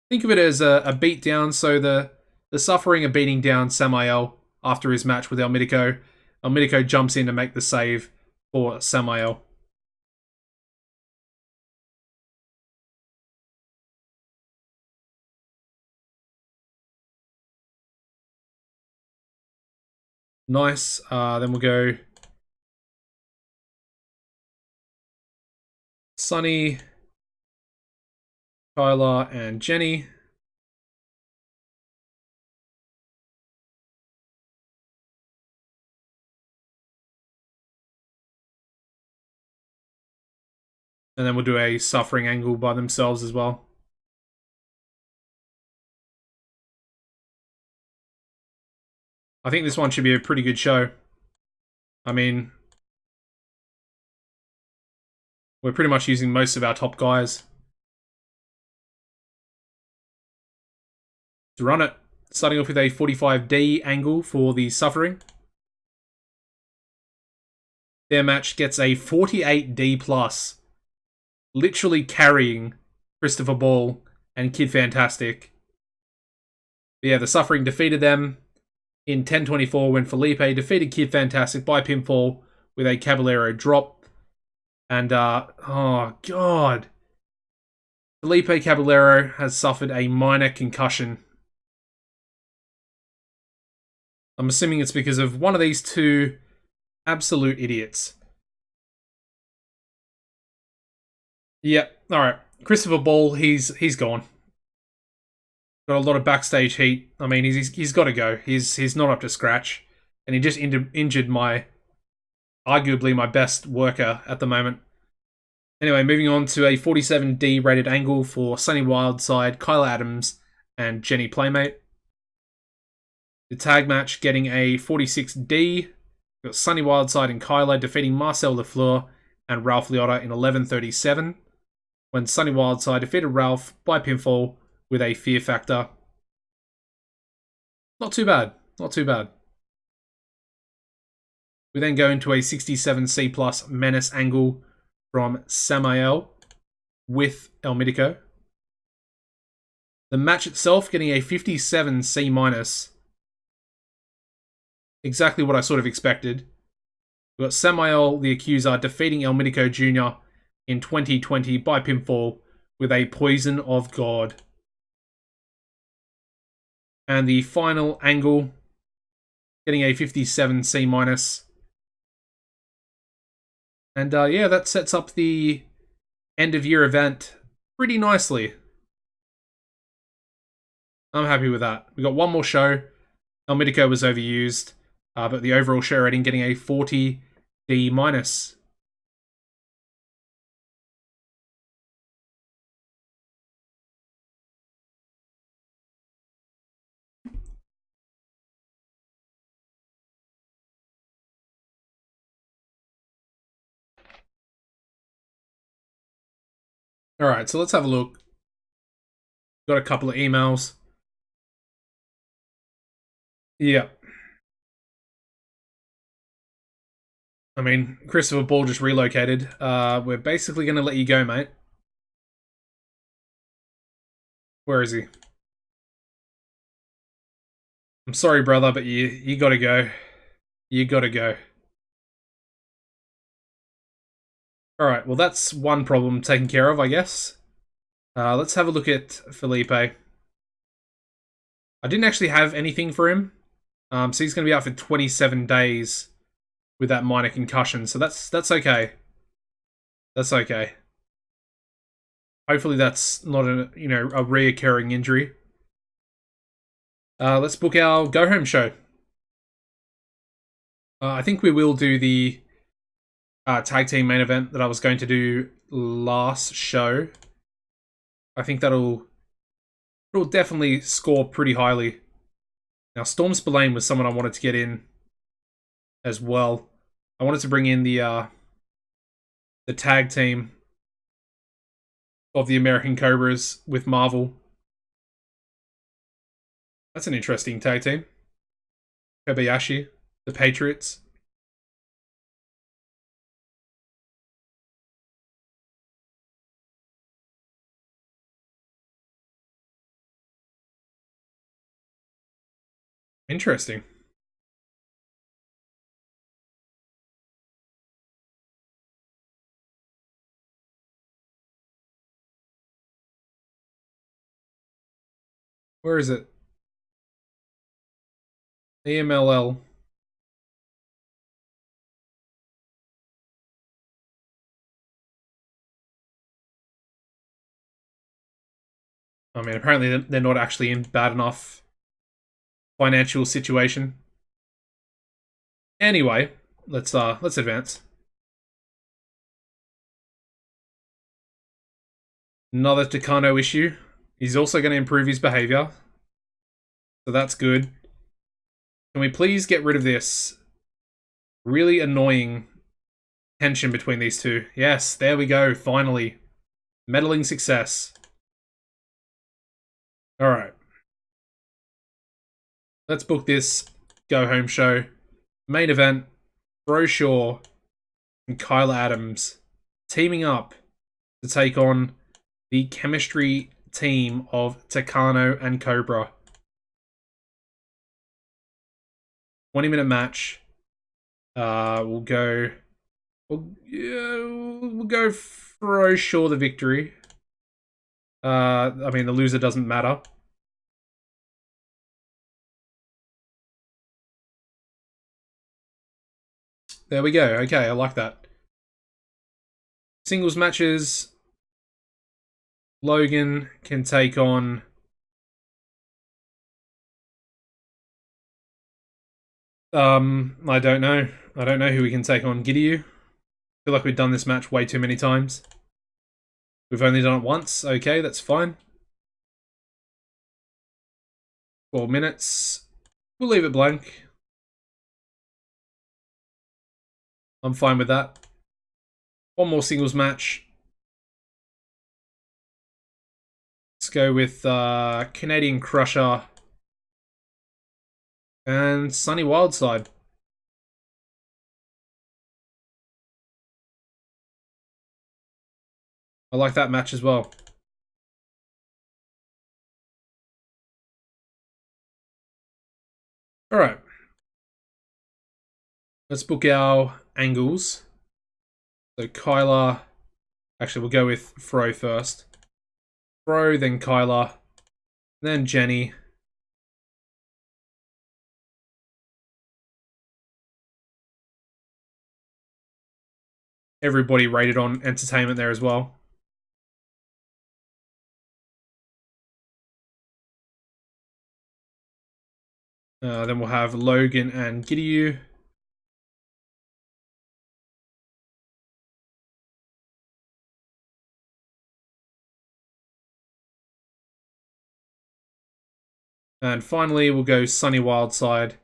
think of it as a beatdown. So the Suffering are beating down Samael after his match with El Mitico. El Mitico jumps in to make the save for Samael. Nice. Then we'll go Sunny, Kyla, and Jenny. And then we'll do a suffering angle by themselves as well. I think this one should be a pretty good show. I mean, we're pretty much using most of our top guys. To run it, starting off with a 45D angle for the suffering. Their match gets a 48D+, literally carrying Christopher Ball and Kid Fantastic. But yeah, the suffering defeated them in 10:24 when Felipe defeated Kid Fantastic by pinfall with a Caballero drop. And, oh god. Felipe Caballero has suffered a minor concussion. I'm assuming it's because of one of these two absolute idiots. Yep, alright. Christopher Ball, he's gone. Got a lot of backstage heat. I mean, he's got to go. He's not up to scratch. And he just injured arguably my best worker at the moment. Anyway, moving on to a 47D rated angle for Sunny Wildside, Kyla Adams, and Jenny Playmate. The tag match getting a 46D. We've got Sunny Wildside and Kyla defeating Marcel Lafleur and Ralph Liotta in 11:37. When Sunny Wildside defeated Ralph by pinfall with a Fear Factor. Not too bad. Not too bad. We then go into a 67C plus Menace angle from Samael with El Mitico. The match itself getting a 57C minus. Exactly what I sort of expected. We've got Samael the Accuser defeating El Mitico Jr. in 2020 by pinfall with a Poison of God. And the final angle getting a 57C minus. And yeah, that sets up the end of year event pretty nicely. I'm happy with that. We got one more show. El Mitico was overused, but the overall show rating getting a 40D minus. Alright, so let's have a look. Got a couple of emails. Yeah. I mean, Christopher Ball just relocated. We're basically going to let you go, mate. Where is he? I'm sorry, brother, but you gotta go. You gotta go. Alright, well that's one problem taken care of, I guess. Let's have a look at Felipe. I didn't actually have anything for him. So he's going to be out for 27 days with that minor concussion. So that's okay. That's okay. Hopefully that's not a reoccurring injury. Let's book our go home show. I think we will do the tag team main event that I was going to do last show. I think it'll definitely score pretty highly. Now, Storm Spillane was someone I wanted to get in as well. I wanted to bring in the tag team of the American Cobras with Marvel. That's an interesting tag team. Kobayashi, the Patriots. Interesting. Where is it? EMLL. I mean, apparently they're not actually in bad enough financial situation. Anyway, let's advance. Another Takano issue. He's also going to improve his behavior. So that's good. Can we please get rid of this really annoying tension between these two? Yes, there we go, finally. Meddling success. Alright. Let's book this go home show. Main event, Bradshaw and Kyla Adams teaming up to take on the chemistry team of Takano and Cobra. 20-minute match. We'll go Bradshaw the victory. I mean, the loser doesn't matter. There we go. Okay, I like that. Singles matches. Logan can take on... I don't know. I don't know who we can take on. Greydogsoftware? I feel like we've done this match way too many times. We've only done it once. Okay, that's fine. 4 minutes. We'll leave it blank. I'm fine with that. One more singles match. Let's go with Canadian Crusher and Sunny Wildside. I like that match as well. Alright. Let's book our angles. So Kyla... Actually, we'll go with Fro first. Fro, then Kyla, then Jenny. Everybody rated on entertainment there as well. Then we'll have Logan and Greydogsoftware. And finally, we'll go Sunny Wildside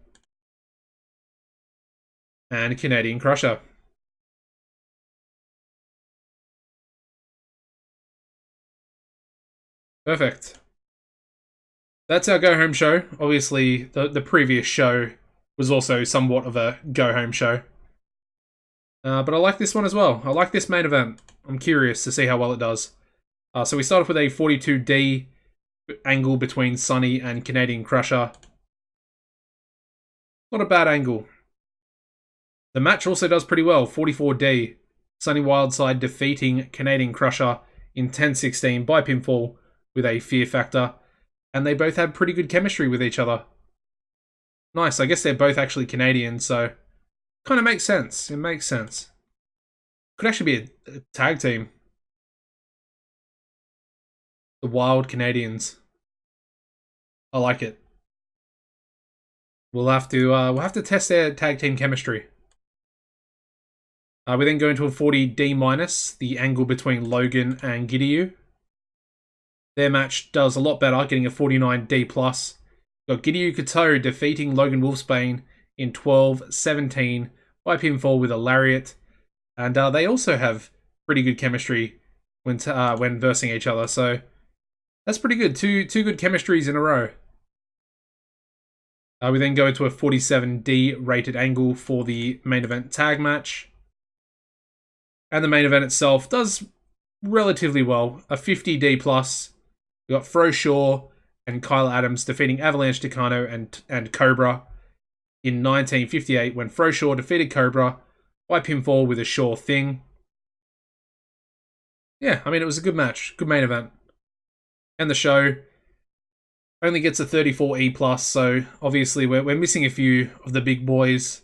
and Canadian Crusher. Perfect. That's our go-home show. Obviously, the previous show was also somewhat of a go-home show. But I like this one as well. I like this main event. I'm curious to see how well it does. So we start off with a 42D angle between Sunny and Canadian Crusher. Not a bad angle. The match also does pretty well. 44D. Sunny Wildside defeating Canadian Crusher in 10-16 by pinfall with a fear factor. And they both have pretty good chemistry with each other. Nice. I guess they're both actually Canadian, so kind of makes sense. It makes sense. Could actually be a tag team. The Wild Canadians. I like it. We'll have to test their tag team chemistry. We then go into a 40D minus, the angle between Logan and Greydogsoftware. Their match does a lot better, getting a 49D plus. Got Greydogsoftware defeating Logan Wolfsbane in 12-17 by pinfall with a lariat, and they also have pretty good chemistry when versing each other. So that's pretty good. Two good chemistries in a row. We then go into a 47D rated angle for the main event tag match. And the main event itself does relatively well. A 50D plus. We got Bradshaw and Kyla Adams defeating Avalanche Takano and Cobra in 1958 when Bradshaw defeated Cobra by pinfall with a sure thing. Yeah, I mean, it was a good match. Good main event. And the show only gets a 34E plus, so obviously we're missing a few of the big boys.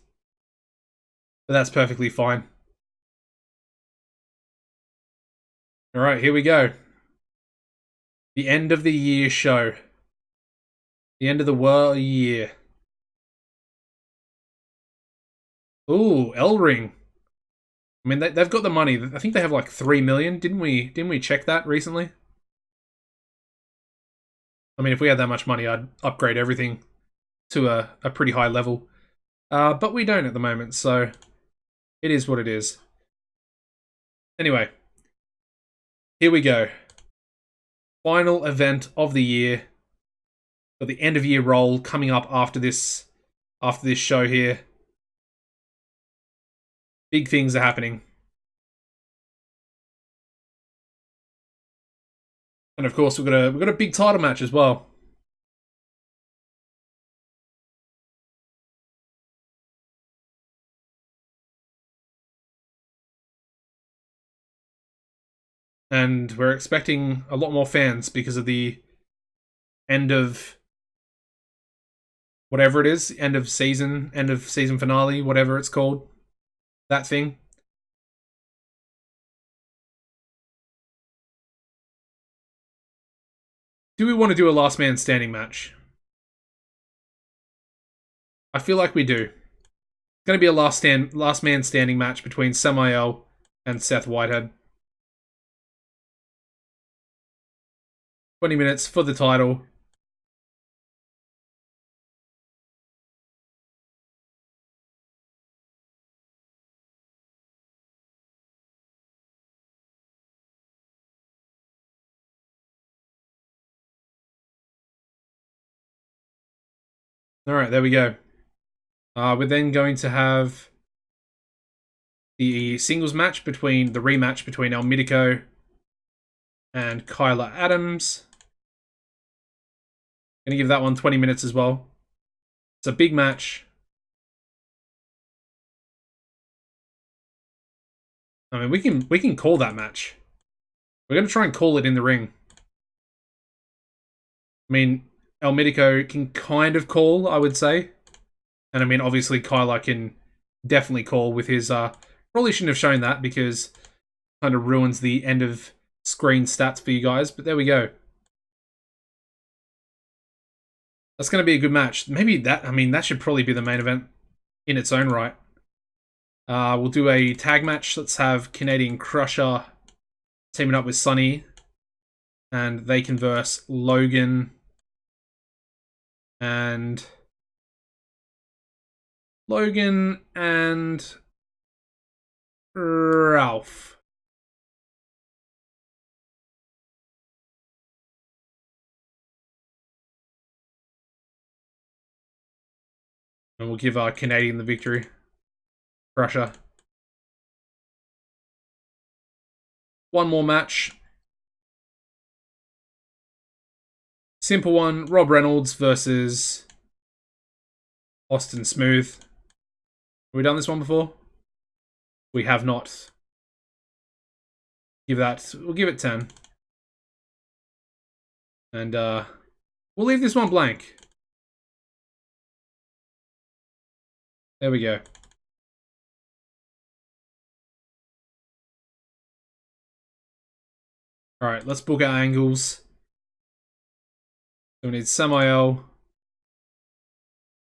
But that's perfectly fine. Alright, here we go. The end of the year show. The end of the world year. Ooh, L-Ring. I mean, they've got the money. I think they have like 3 million. Didn't we check that recently? I mean, if we had that much money, I'd upgrade everything to a pretty high level. But we don't at the moment, so it is what it is. Anyway, here we go. Final event of the year. Got the end of year roll coming up after this show here. Big things are happening. And of course, we've got a big title match as well. And we're expecting a lot more fans because of the end of whatever it is, end of season finale, whatever it's called. That thing. Do we want to do a last man standing match? I feel like we do. It's going to be a last man standing match between Samael and Seth Whitehead. 20 minutes for the title. Alright, there we go. We're then going to have the singles match between the rematch between El Mitico and Kyla Adams. Gonna give that one 20 minutes as well. It's a big match. I mean, we can call that match. We're gonna try and call it in the ring. I mean, El Mitico can kind of call, I would say. And I mean, obviously, Kyla can definitely call with his, probably shouldn't have shown that because it kind of ruins the end of screen stats for you guys, but there we go. That's going to be a good match. Maybe that, I mean, that should probably be the main event in its own right. We'll do a tag match. Let's have Canadian Crusher teaming up with Sunny. And they can verse Logan and Ralph. And we'll give our Canadian the victory. Crusher. One more match. Simple one. Rob Reynolds versus Austin Smooth. Have we done this one before? We have not. We'll give it 10. And we'll leave this one blank. There we go. Alright, let's book our angles. So we need Samael.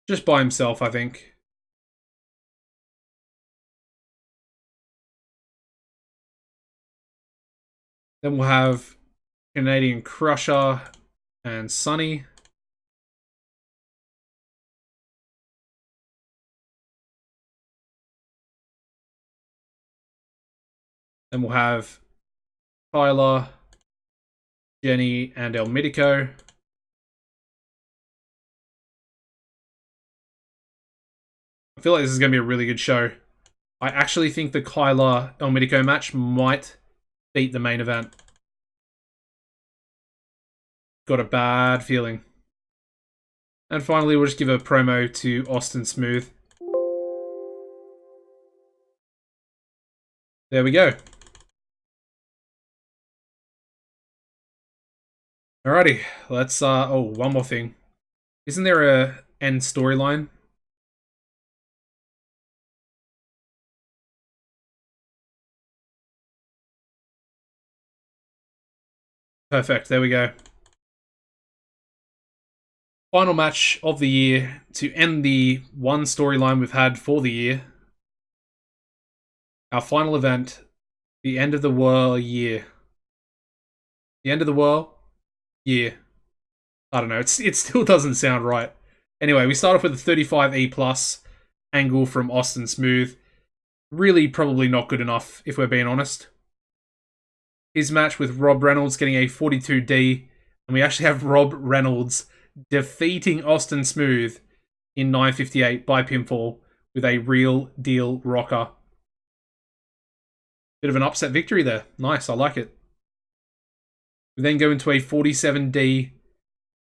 Just by himself, I think. Then we'll have Canadian Crusher and Sunny. Then we'll have Tyler, Jenny, and El Mitico. I feel like this is going to be a really good show. I actually think the Kyla El Mitico match might beat the main event. Got a bad feeling. And finally, we'll just give a promo to Austin Smooth. There we go. Alrighty, let's, oh, one more thing. Isn't there a end storyline? Perfect, there we go. Final match of the year to end the one storyline we've had for the year. Our final event, the end of the world year. The end of the world year. I don't know. It still doesn't sound right. Anyway, we start off with a 35E plus angle from Austin Smooth. Really, probably not good enough, if we're being honest. His match with Rob Reynolds getting a 42D, and we actually have Rob Reynolds defeating Austin Smooth in 9:58 by pinfall with a real deal rocker. Bit of an upset victory there. Nice, I like it. We then go into a 47D.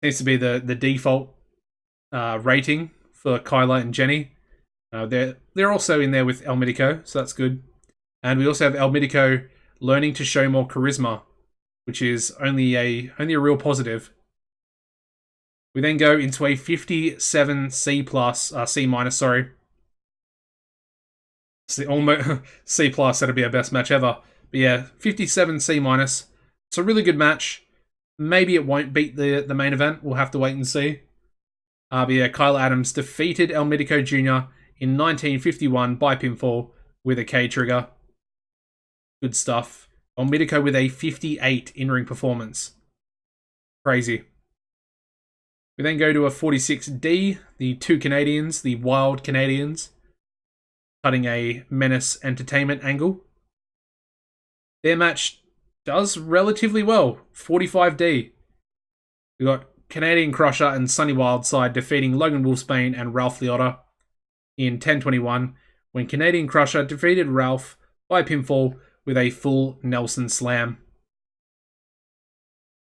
Seems to be the default rating for Kyla and Jenny. They're also in there with El Mitico, so that's good. And we also have El Mitico learning to show more charisma, which is only a real positive. We then go into a 57 C plus, C minus, sorry. Almost C plus, that'd be our best match ever. But yeah, 57 C minus. It's a really good match. Maybe it won't beat the main event. We'll have to wait and see. But yeah, Kyle Adams defeated El Mitico Jr. in 1951 by pinfall with a K trigger. Good stuff. El Mitico with a 58 in-ring performance. Crazy. We then go to a 46D, the two Canadians, the Wild Canadians, cutting a Menace Entertainment angle. Their match does relatively well, 45D. We got Canadian Crusher and Sunny Wildside defeating Logan Wolfsbane and Ralph Liotta in 10:21, when Canadian Crusher defeated Ralph by pinfall with a full Nelson Slam.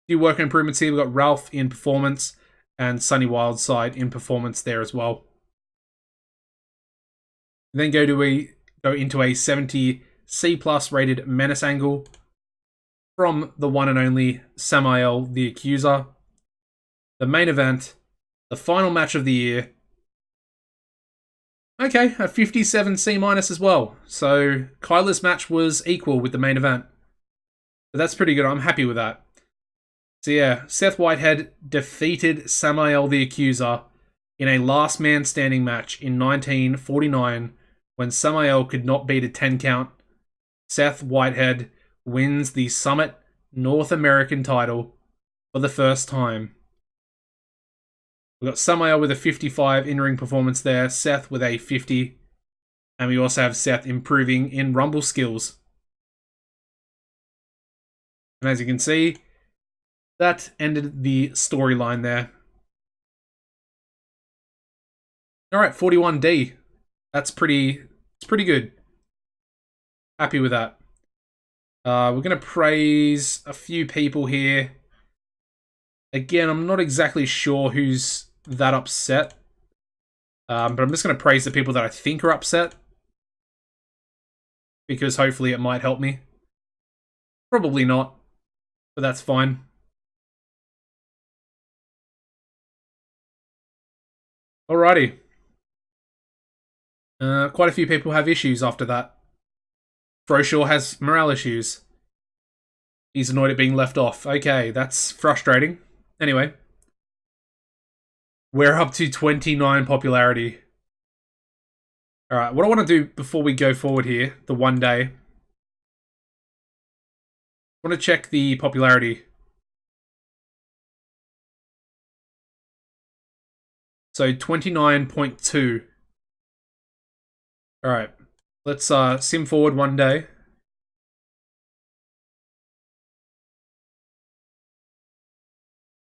A few work improvements here. We've got Ralph in performance and Sunny Wildside in performance there as well. Then go into a 70 C plus rated Menace angle from the one and only Samael the Accuser. The main event, the final match of the year. Okay, a 57 C minus as well. So Kyla's match was equal with the main event. But that's pretty good. I'm happy with that. So yeah, Seth Whitehead defeated Samael the Accuser in a last man standing match in 1949 when Samael could not beat a 10 count. Seth Whitehead wins the Summit North American title for the first time. We've got Samael with a 55 in-ring performance there, Seth with a 50, and we also have Seth improving in Rumble skills. And as you can see, that ended the storyline there. Alright, 41D. It's pretty good. Happy with that. We're going to praise a few people here. Again, I'm not exactly sure who's that upset. But I'm just going to praise the people that I think are upset. Because hopefully it might help me. Probably not. But that's fine. Alrighty. Quite a few people have issues after that. Froshaw has morale issues. He's annoyed at being left off. Okay, that's frustrating. Anyway. We're up to 29 popularity. Alright, what I want to do before we go forward here, the one day. I want to check the popularity. So 29.2. Alright. Let's sim forward one day.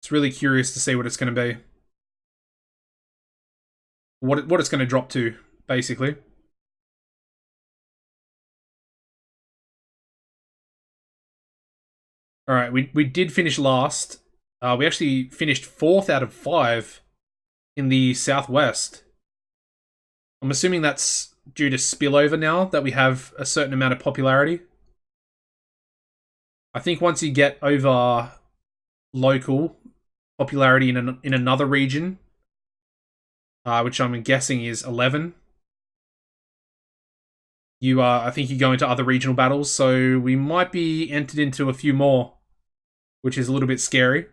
It's really curious to see what it's going to be. What it's going to drop to, basically. Alright, we did finish last. We actually finished 4th out of 5 in the Southwest. I'm assuming that's due to spillover now, that we have a certain amount of popularity. I think once you get over local popularity in another region, which I'm guessing is 11, I think you go into other regional battles, so we might be entered into a few more, which is a little bit scary.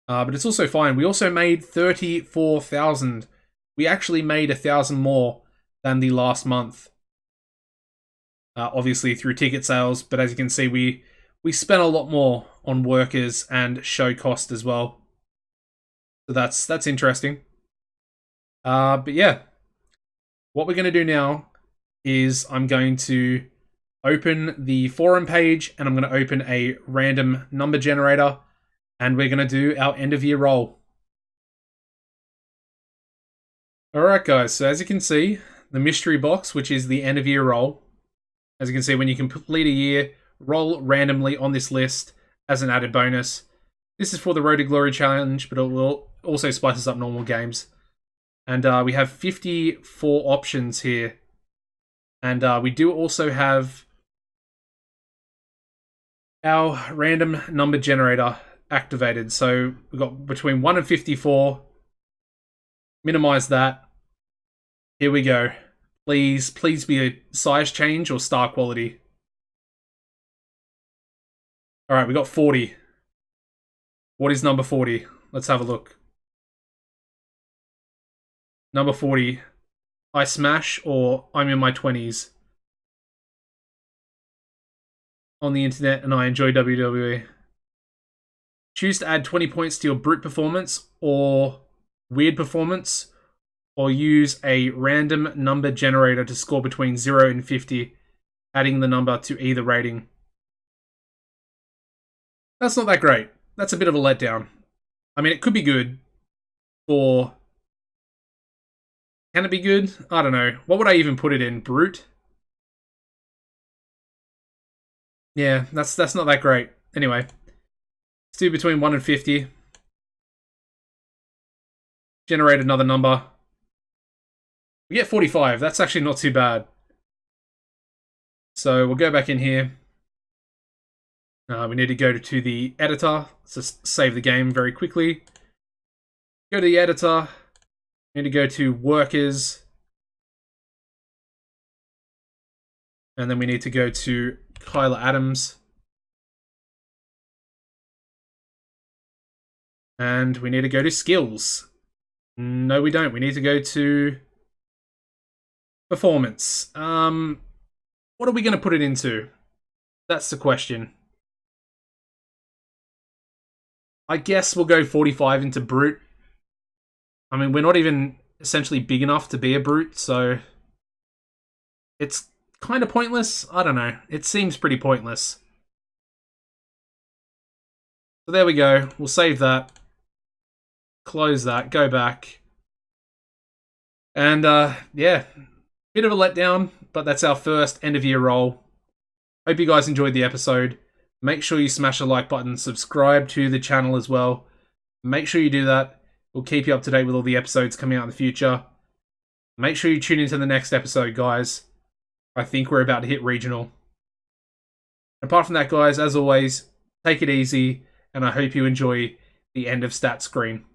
But it's also fine. We also made 34,000. We actually made 1,000 more than the last month. Obviously through ticket sales, but as you can see, we we spent a lot more on workers and show cost as well. So that's interesting. But yeah, what we're going to do now is I'm going to open the forum page and I'm going to open a random number generator and we're going to do our end of year roll. Alright guys, so as you can see, the mystery box, which is the end of year roll, as you can see, when you complete a year, roll randomly on this list as an added bonus. This is for the Road to Glory challenge, but it will also spices up normal games. And we have 54 options here. And we do also have our random number generator activated. So we've got between 1 and 54. Minimize that. Here we go. Please be a size change or star quality. Alright, we got 40. What is number 40? Let's have a look. Number 40. I smash or I'm in my 20s. On the internet and I enjoy WWE. Choose to add 20 points to your brute performance or weird performance, or use a random number generator to score between 0 and 50, adding the number to either rating. That's not that great. That's a bit of a letdown. I mean, it could be good for... Can it be good? I don't know. What would I even put it in? Brute? Yeah, that's not that great. Anyway, let's do between 1 and 50. Generate another number. We get 45. That's actually not too bad. So we'll go back in here. We need to go to the editor. Let's just save the game very quickly. Go to the editor. We need to go to workers. And then we need to go to Kyler Adams. And we need to go to skills. No, we don't. We need to go to performance. What are we going to put it into? That's the question. I guess we'll go 45 into brute. I mean, we're not even essentially big enough to be a brute, so it's kind of pointless. I don't know. It seems pretty pointless. So there we go. We'll save that. Close that. Go back. And, yeah. Bit of a letdown, but that's our first end of year roll. Hope you guys enjoyed the episode. Make sure you smash the like button, subscribe to the channel as well. Make sure you do that. We'll keep you up to date with all the episodes coming out in the future. Make sure you tune into the next episode, guys. I think we're about to hit regional. Apart from that, guys, as always, take it easy, and I hope you enjoy the end of stat screen.